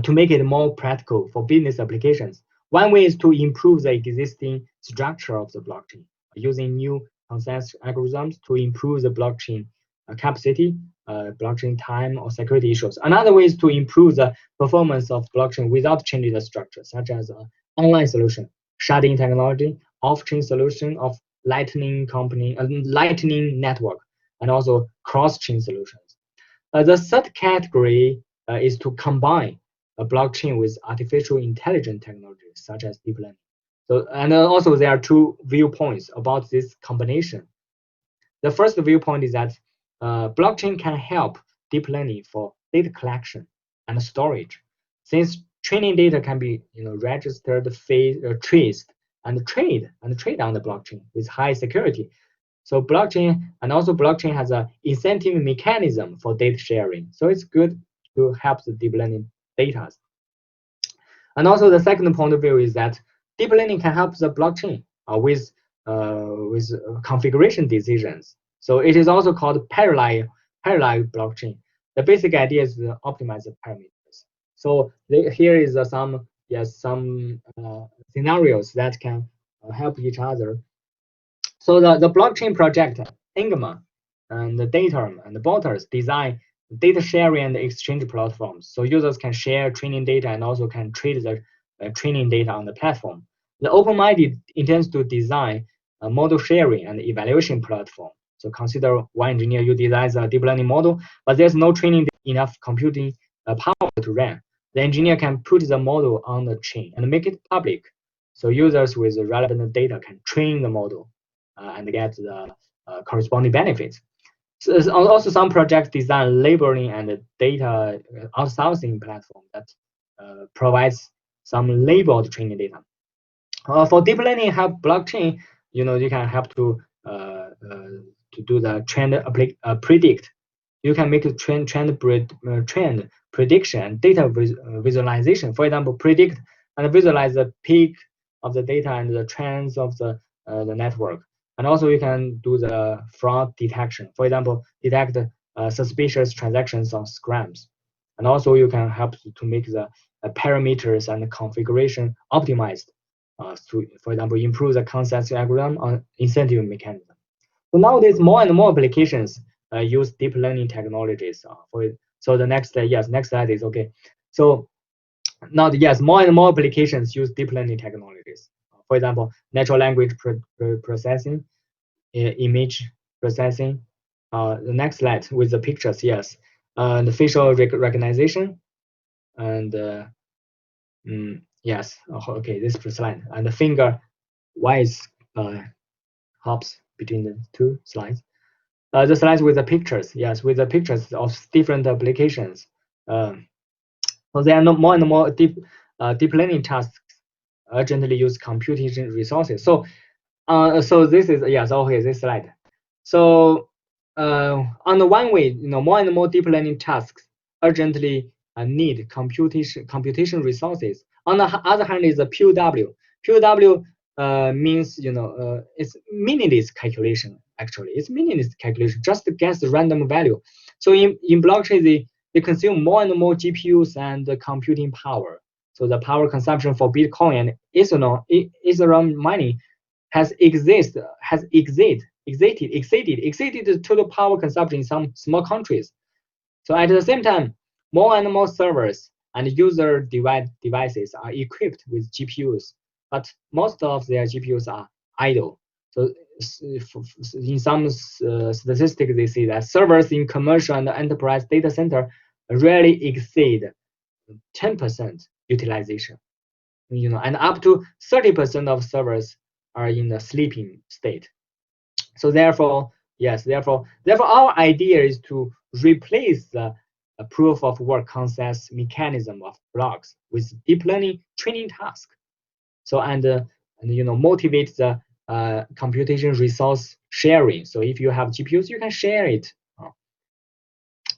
to make it more practical for business applications. One way is to improve the existing structure of the blockchain using new consensus algorithms to improve the blockchain capacity, blockchain time, or security issues. Another way is to improve the performance of blockchain without changing the structure, such as online solution, sharding technology, off-chain solution of Lightning network, and also cross-chain solutions. The third category is to combine a blockchain with artificial intelligence technologies such as deep learning. So, and also there are two viewpoints about this combination. The first viewpoint is that blockchain can help deep learning for data collection and storage, since training data can be registered, traced, and trade on the blockchain with high security. So blockchain has an incentive mechanism for data sharing. So it's good to help the deep learning data. And also the second point of view is that deep learning can help the blockchain with configuration decisions. So it is also called parallel blockchain. The basic idea is to optimize the parameters. So here is some scenarios that can help each other. So the blockchain project Enigma and the Datum and the Botters design data sharing and exchange platforms. So users can share training data and also can trade the training data on the platform. The open-minded intends to design a model sharing and evaluation platform. So consider one engineer, you design a deep learning model, but there's no training enough computing power to run. The engineer can put the model on the chain and make it public. So users with relevant data can train the model and get the corresponding benefits. So also some projects design labeling and data outsourcing platform that provides some labeled training data. For deep learning help blockchain, you can help to do the trend predict. You can make a trend prediction and data visualization. For example, predict and visualize the peak of the data and the trends of the network. And also you can do the fraud detection. For example, detect suspicious transactions on scams. And also you can help to make the parameters and the configuration optimized to, for example, improve the consensus algorithm on incentive mechanism. So nowadays, more and more applications use deep learning technologies. So the next slide is okay. So now, more and more applications use deep learning technologies. For example, natural language processing, image processing, The next slide with the pictures, yes. The facial recognition, and yes, okay, this slide. And the finger wise hops between the two slides. The slides with the pictures, yes, with the pictures of different applications. So there are more and more deep learning tasks urgently use computation resources. So so this is, yes, okay, this slide. So on the one way, more and more deep learning tasks urgently need computation resources. On the other hand, is the POW. POW means it's meaningless calculation. Actually, it's meaningless calculation just to guess the random value. So in blockchain, they consume more and more GPUs and computing power. So the power consumption for Bitcoin and Ethereum mining has exceeded the total power consumption in some small countries. So at the same time, more and more servers and user devices are equipped with GPUs, but most of their GPUs are idle. So in some statistics, they say that servers in commercial and enterprise data center rarely exceed 10% utilization. And up to 30% of servers are in a sleeping state. So therefore, yes, therefore our idea is to replace the proof of work consensus mechanism of blocks with deep learning training task. So and motivate the computation resource sharing. So if you have GPUs, you can share it.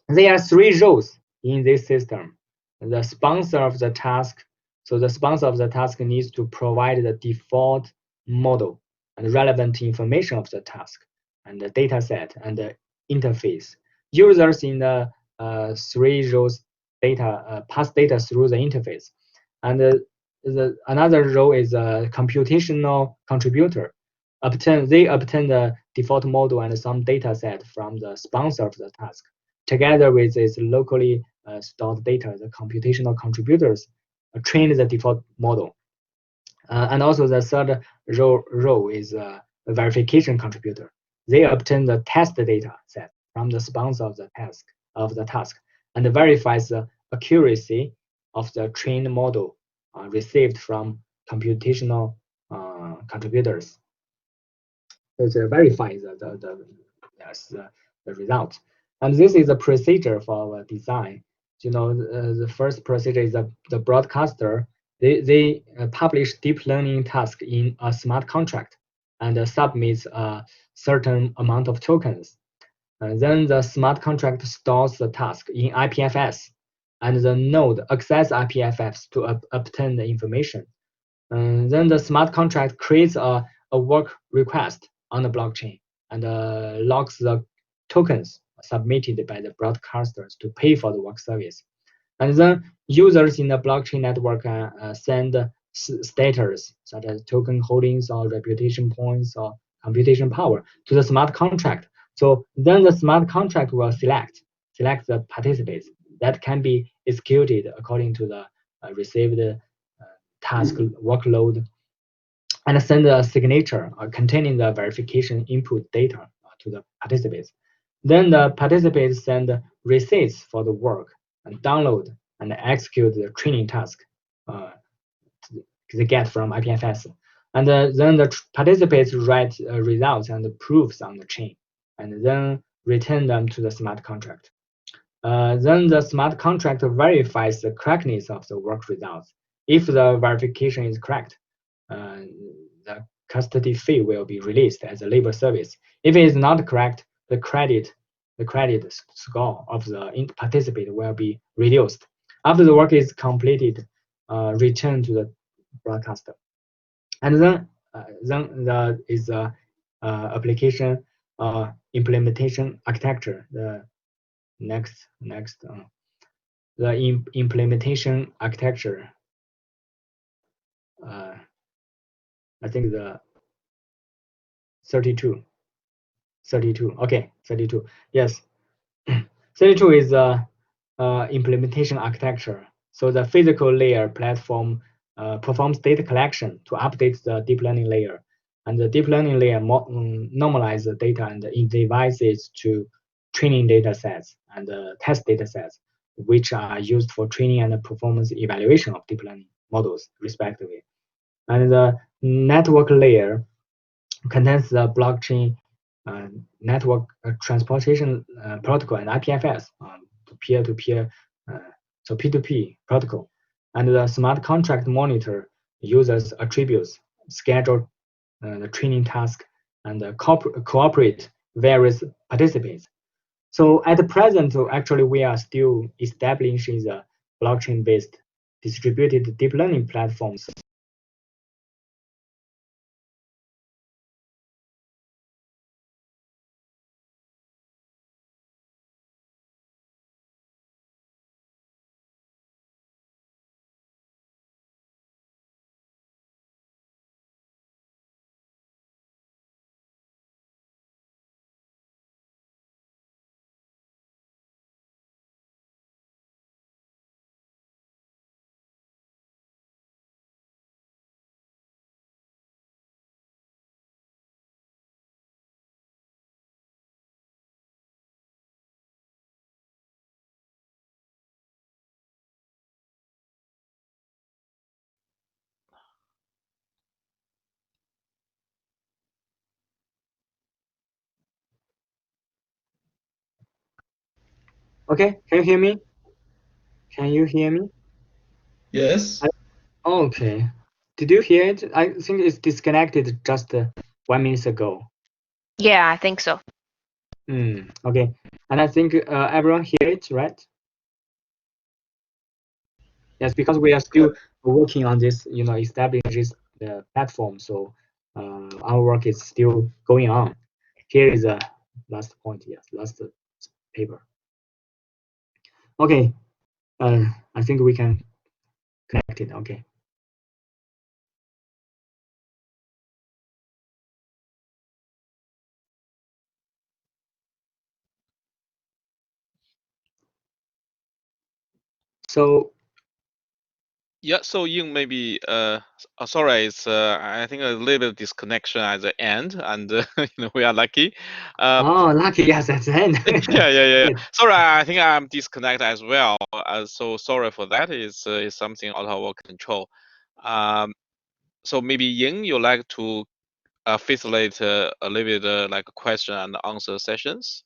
There are three roles in this system. The sponsor of the task. So the sponsor of the task needs to provide the default model and relevant information of the task and the data set and the interface. Users in the three rows pass data through the interface. And another role is a computational contributor. They obtain the default model and some data set from the sponsor of the task. Together with its locally stored data, the computational contributors train the default model. And also the third role is a verification contributor. They obtain the test data set from the sponsor of the task and verifies the accuracy of the trained model received from computational contributors. So it verifies the result. And this is a procedure for our design. The first procedure is the broadcaster. They publish deep learning task in a smart contract and submits a certain amount of tokens. And then the smart contract stores the task in IPFS, and the node access IPFS to obtain the information. And then the smart contract creates a work request on the blockchain and logs the tokens submitted by the broadcasters to pay for the work service. And then users in the blockchain network send status such as token holdings or reputation points or computation power to the smart contract. So then the smart contract will select the participants that can be executed according to the received task workload and send a signature containing the verification input data to the participants. Then the participants send receipts for the work and download and execute the training task they get from IPFS. And then the participants write results and proofs on the chain and then return them to the smart contract. Then the smart contract verifies the correctness of the work results. If the verification is correct, the custody fee will be released as a labor service. If it is not correct, the credit score of the participant will be reduced. After the work is completed, return to the broadcaster. And then there is a application implementation architecture. The next the implementation architecture. I think the 32. Okay, 32. Yes, 32 is a implementation architecture. So the physical layer platform performs data collection to update the deep learning layer, and the deep learning layer normalizes the data and devices to training data sets and test data sets, which are used for training and performance evaluation of deep learning models, respectively. And the network layer contains the blockchain network transportation protocol and IPFS, peer-to-peer, so P2P protocol. And the smart contract monitor users' attributes, schedule the training task, and cooperate various participants. So at the present, actually, we are still establishing the blockchain-based distributed deep learning platforms. Okay, can you hear me? Can you hear me? Yes. Okay. Did you hear it? I think it's disconnected just 1 minute ago. Yeah, I think so. Okay. And I think everyone hear it, right? Yes, because we are still working on this, establishing this platform. So our work is still going on. Here is the last point. Yes, last paper. Okay. I think we can connect it. Okay. So Yeah, so Ying, maybe sorry, it's I think a little bit disconnection at the end, and we are lucky. lucky, yes, at the end. Yeah. Good. Sorry, I think I'm disconnected as well. So sorry for that. It's something out of our control. So maybe Ying, you like to facilitate a little bit like question and answer sessions.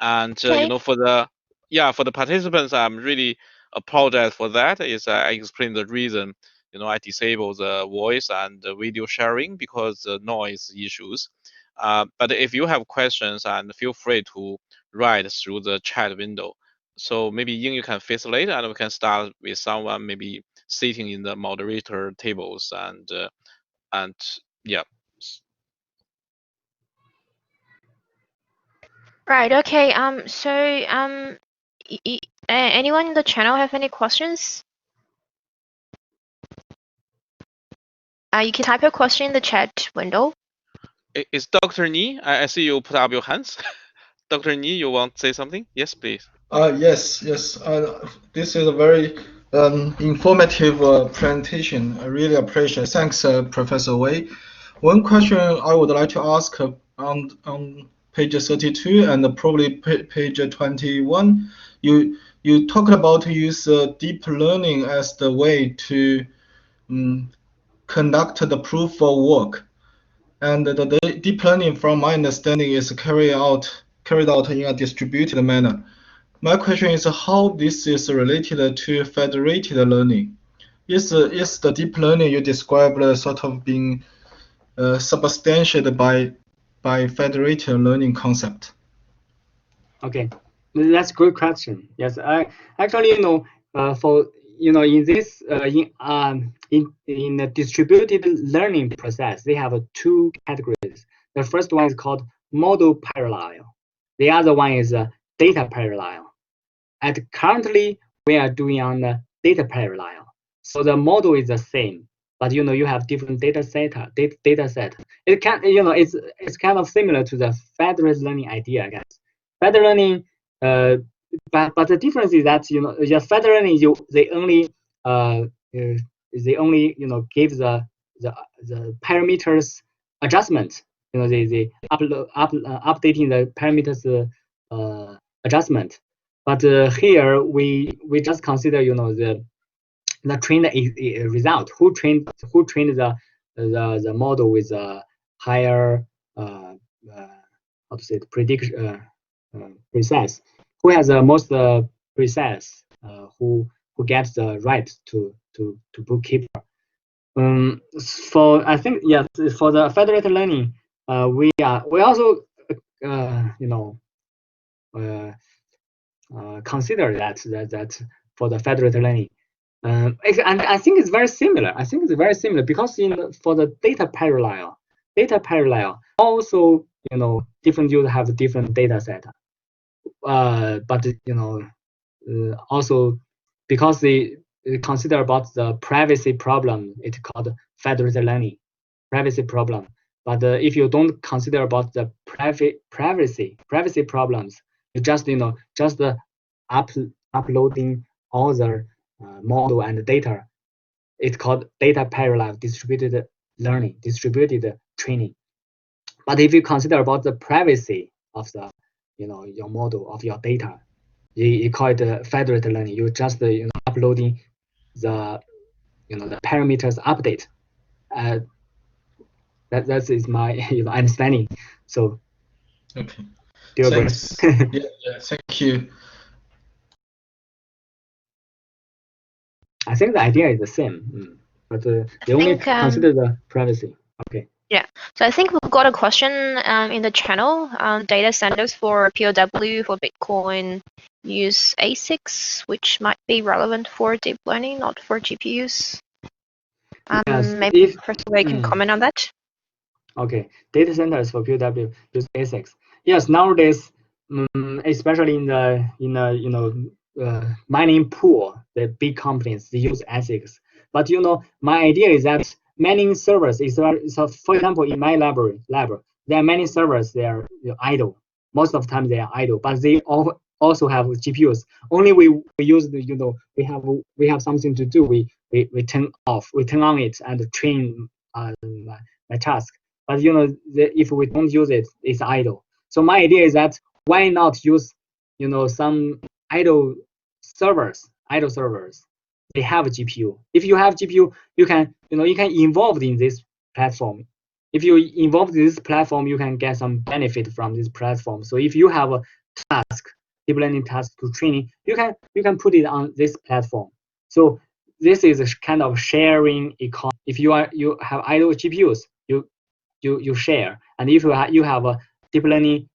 And Okay. for the participants, I'm really apologize for that. I explained the reason. I disable the voice and the video sharing because the noise issues. But if you have questions, and feel free to write through the chat window. So maybe Ying, you can facilitate, and we can start with someone maybe sitting in the moderator tables and yeah. Right. Okay. So anyone in the channel have any questions? You can type your question in the chat window. Is Dr. Ni? I see you put up your hands. Dr. Ni, you want to say something? Yes, please. Yes. This is a very informative presentation. I really appreciate. Thanks, Professor Wei. One question I would like to ask on page 32 and probably page 21. You talked about use deep learning as the way to conduct the proof of work. And the deep learning, from my understanding, is carried out in a distributed manner. My question is how this is related to federated learning. Is the deep learning you described sort of being substantiated by federated learning concept? Okay, that's a good question. Yes, I actually for in this in the distributed learning process, they have two categories. The first one is called model parallel. The other one is data parallel. And currently, we are doing on the data parallel. So the model is the same, but you have different data set. It can it's kind of similar to the federated learning idea, I guess. Federated learning, but the difference is that your federated learning they only give the parameters adjustment. They updating the parameters adjustment. But here we just consider the trained result. Who trained the model with a higher how to say it, precise? Who has the most precise? Who gets the right to bookkeeper? For I think yes, for the federated learning, we also consider that for the federated learning. And I think it's very similar. I think it's very similar because for the data parallel also different users have different data set. But also because they consider about the privacy problem, it's called federated learning privacy problem. But if you don't consider about the privacy problems, you just uploading all the model and data. It's called data parallel distributed learning, distributed training. But if you consider about the privacy of the your model of your data, you call it federated learning. You just uploading the the parameters update. That is my understanding. So okay, do you agree? thanks. Yeah, thank you. I think the idea is the same, but they only consider the privacy. Okay. Yeah, so I think we've got a question in the channel. Data centers for POW for Bitcoin use ASICs, which might be relevant for deep learning, not for GPUs. Yes, maybe Professor Wei can comment on that. Okay, data centers for POW use ASICs. Yes, nowadays, especially in the mining pool, the big companies they use ASICs. But my idea is that many servers so for example, in my lab, there are many servers they are idle. Most of the time they are idle, but they also have GPUs. Only we use the we have something to do. We turn on it and train my task. But if we don't use it, it's idle. So my idea is that why not use some idle servers? They have a GPU. If you have GPU, you can involve in this platform. If you involve in this platform, you can get some benefit from this platform. So if you have a task, deep learning task to training, you can put it on this platform. So this is a kind of sharing economy. If you have idle GPUs, you share, and if you have a deep learning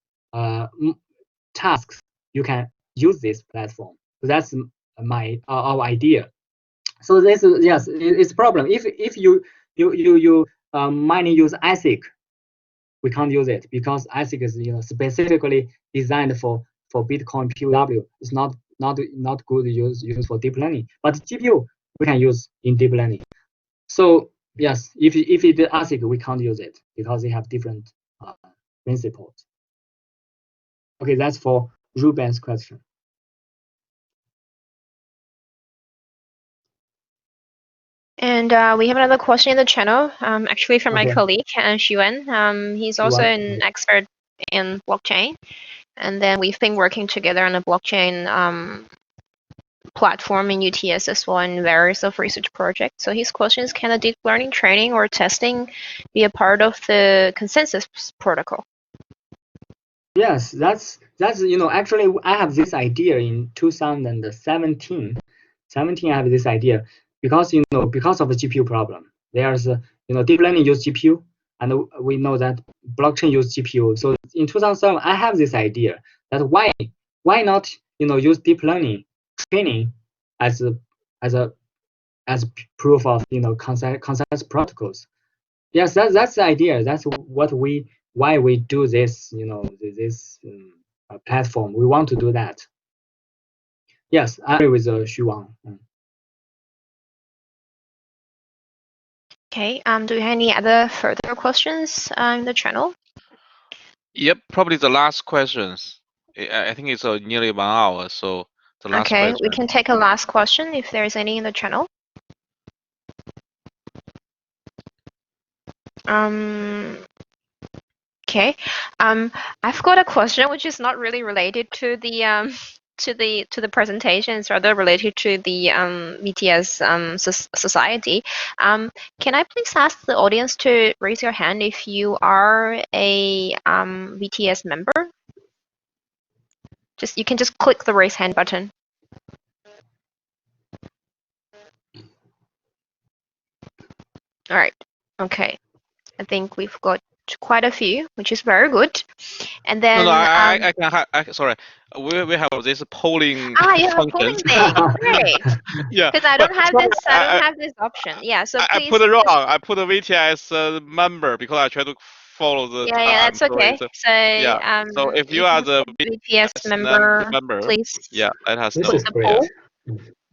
tasks, you can use this platform. So that's our idea. So this is yes, it's a problem. If you mining use ASIC, we can't use it because ASIC is specifically designed for Bitcoin POW. It's not good use for deep learning. But GPU we can use in deep learning. So yes, if it is ASIC, we can't use it because they have different principles. Okay, that's for Ruben's question. And we have another question in the channel, actually from my colleague, Xuan. He's also an expert in blockchain. And then we've been working together on a blockchain platform in UTS as well and various of research projects. So his question is, can a deep learning training or testing be a part of the consensus protocol? Yes, that's actually I have this idea in 2017. I have this idea because because of the GPU problem. There's deep learning use GPU, and we know that blockchain use GPU. So in 2007, I have this idea that why not use deep learning training as proof of consensus protocols. Yes, that's the idea. That's why we do this. This platform. We want to do that. Yes, I agree with Xu Wang. Okay. Do you have any other further questions in the channel? Yep, probably the last questions. I think it's nearly 1 hour, so the last question. Okay, we can take a last question if there's any in the channel. Okay. I've got a question which is not really related to the to the presentations, rather related to the VTS society. Can I please ask the audience to raise your hand if you are a VTS member? You can just click the raise hand button. All right. Okay. I think we've got quite a few, which is very good. And then No, I can sorry. We have this polling you have a function. polling thing. Great. Yeah, Because I but don't have sorry, this. I don't have this option. Yeah. So I please put it wrong. just. I put a VTS member because I try to follow the Yeah. time. That's So okay. it's So yeah. So if you if are you the VPS VTS member, member, please yeah, let us This know. is the great. Yeah, poll.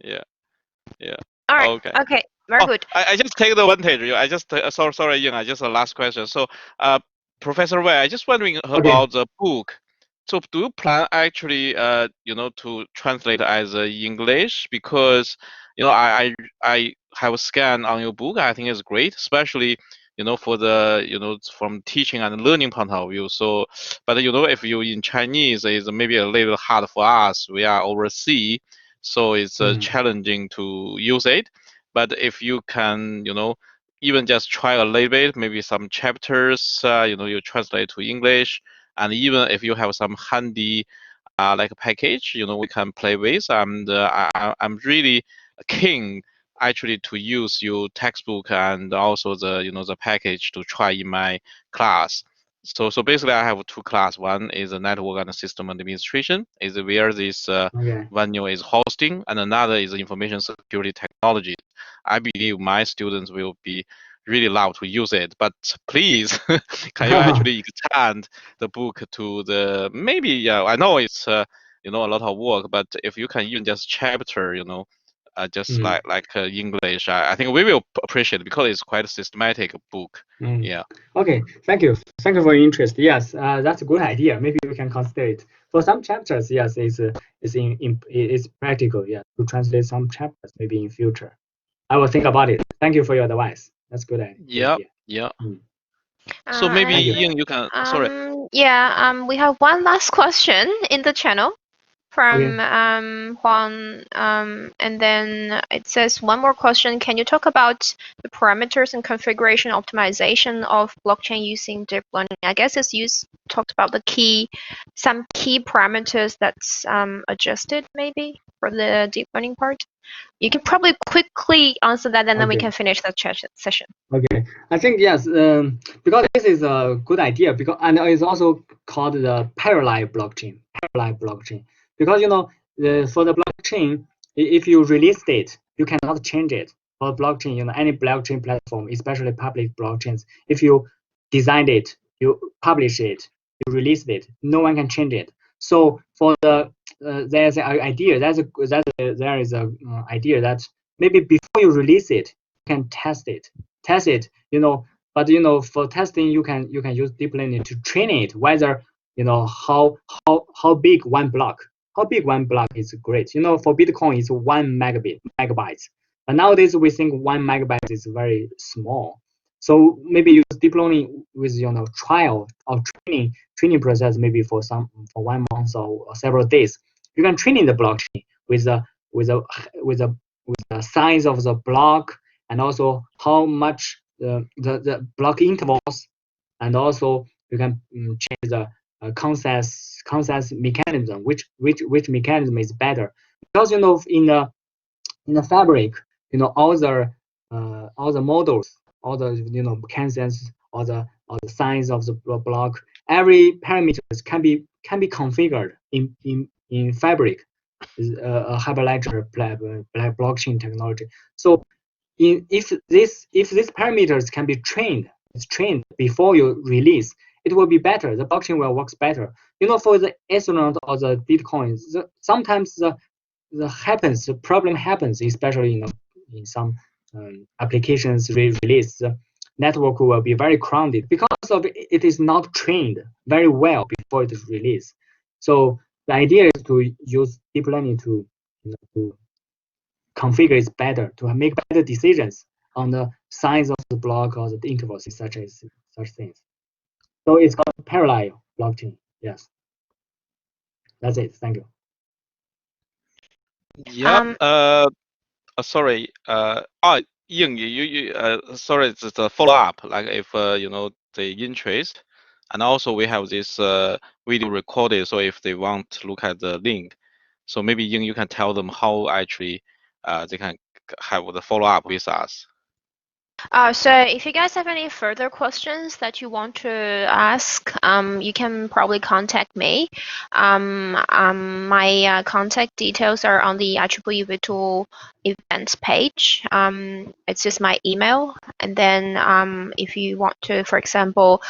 yeah, yeah. All right. Okay. Okay. Very Oh, good. I just take the advantage. I just sorry, Ying. I just the last question. So, Professor Wei, I just wondering Okay. about the book. So, do you plan actually, to translate as English? Because I have a scan on your book. I think it's great, especially for the from teaching and learning point of view. So, but if you in Chinese, is maybe a little hard for us. We are overseas, so it's challenging to use it. But if you can, even just try a little bit, maybe some chapters, you translate to English, and even if you have some handy, like a package, we can play with. And I'm really keen actually to use your textbook and also the package to try in my class. So basically, I have two class. One is a network and system administration, is where this Okay. venue is hosting, and another is information security technology. I believe my students will be really love to use it. But please, can you actually expand the book to the maybe? Yeah, I know it's a lot of work, but if you can even just chapter, just like English, I think we will appreciate it because it's quite a systematic book. Yeah. Okay, thank you. Thank you for your interest. Yes, that's a good idea. Maybe we can consider it. For some chapters, yes, it's practical, yeah, to translate some chapters maybe in future. I will think about it. Thank you for your advice. That's good Yeah. idea. Yeah. Mm. So maybe Thank you. Ying, you can. Sorry. Yeah. We have one last question in the channel from Huang, and then it says one more question. Can you talk about the parameters and configuration optimization of blockchain using deep learning? I guess talked about some key parameters that's adjusted maybe for the deep learning part. You can probably quickly answer that, and then we can finish the chat session. Okay, I think yes, because this is a good idea and it's also called the parallel blockchain. Because for the blockchain, if you release it, you cannot change it. For blockchain, any blockchain platform, especially public blockchains, if you designed it, you publish it, you release it, no one can change it. So for the there's an idea there is a idea that maybe before you release it, you can test it, but for testing you can use deep learning to train it whether how big one block is great. For Bitcoin it's 1 megabyte, but nowadays we think 1 megabyte is very small. So maybe use deep learning with trial or training process, maybe for 1 month or several days. You can train in the blockchain with a with a with a with the size of the block, and also how much the block intervals, and also you can change the consensus mechanism, which mechanism is better, because in the fabric, all the models, all the consensus, all the size of the block, every parameters can be configured in fabric, a Hyperledger blockchain technology. So if these parameters can be trained before you release, it will be better. The blockchain will work better. For the Ethereum or the Bitcoin, sometimes the problem happens, especially in some applications release. The network will be very crowded because of it is not trained very well before it is released. So the idea is to use deep learning to configure it better, to make better decisions on the size of the block or the intervals, such things. So it's called parallel blockchain. Yes, that's it. Thank you. Yep. Sorry. Ying, sorry, it's a follow up. Like if the interest, and also we have this video recorded. So if they want to look at the link, so maybe Ying, you can tell them how actually they can have the follow up with us. So if you guys have any further questions that you want to ask, you can probably contact me. My contact details are on the IEEE Virtual Events page. It's just my email. And then if you want to, for example,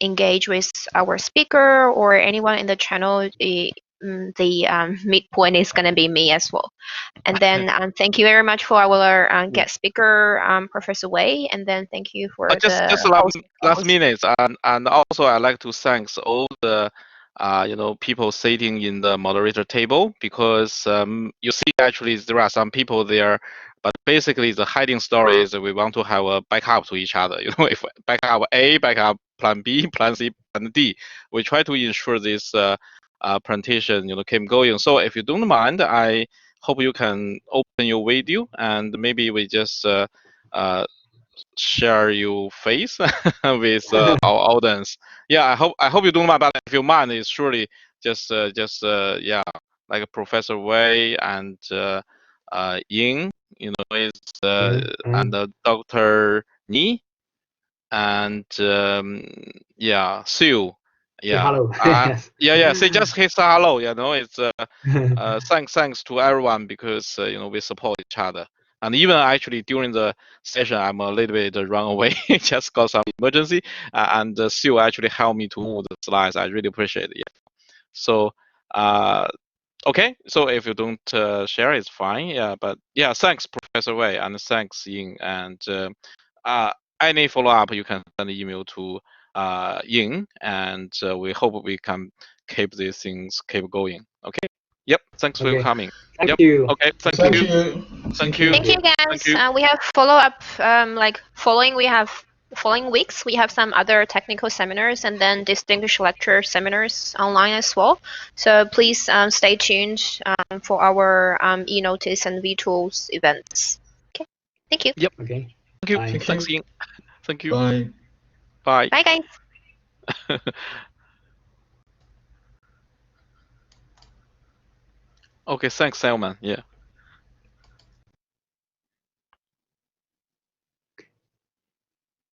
engage with our speaker or anyone in the channel, the midpoint is going to be me as well. And then thank you very much for our guest speaker, Professor Wei. And then thank you for Just the last minute, and also I'd like to thank all the people sitting in the moderator table, because you see actually there are some people there, but basically the hiding story is that we want to have a backup to each other. If backup A, backup plan B, plan C, plan D, we try to ensure this presentation keep going. So if you don't mind, I hope you can open your video and maybe we just share your face with our audience. Yeah, I hope you don't mind, but if you mind, it's surely just yeah, like Professor Wei and Ying, is and Dr. Ni and yeah, Sue. Say Yeah. hello. Yes. Yeah. Say hello. It's thanks to everyone, because we support each other. And even actually during the session, I'm a little bit run away, just got some emergency, and Sue actually helped me to move the slides. I really appreciate it. Yeah. So okay. So if you don't share, it's fine. Yeah. But yeah, thanks Professor Wei, and thanks Ying. And any follow up, you can send an email to Ying, and we hope we can keep these things keep going. Okay. Yep. Thanks for Okay. coming. Thank Yep. you. Okay. Thank Thank you. you. Thank you. Thank you guys. Thank you. We have follow up like following weeks we have some other technical seminars and then distinguished lecture seminars online as well. So please stay tuned for our e-notice and vTools events. Okay. Thank you. Yep. Okay. Thank you. Bye. Thank Thanks, you. Ying. Thank you. Bye. Bye. Bye guys. Okay. Thanks, Salman. Yeah.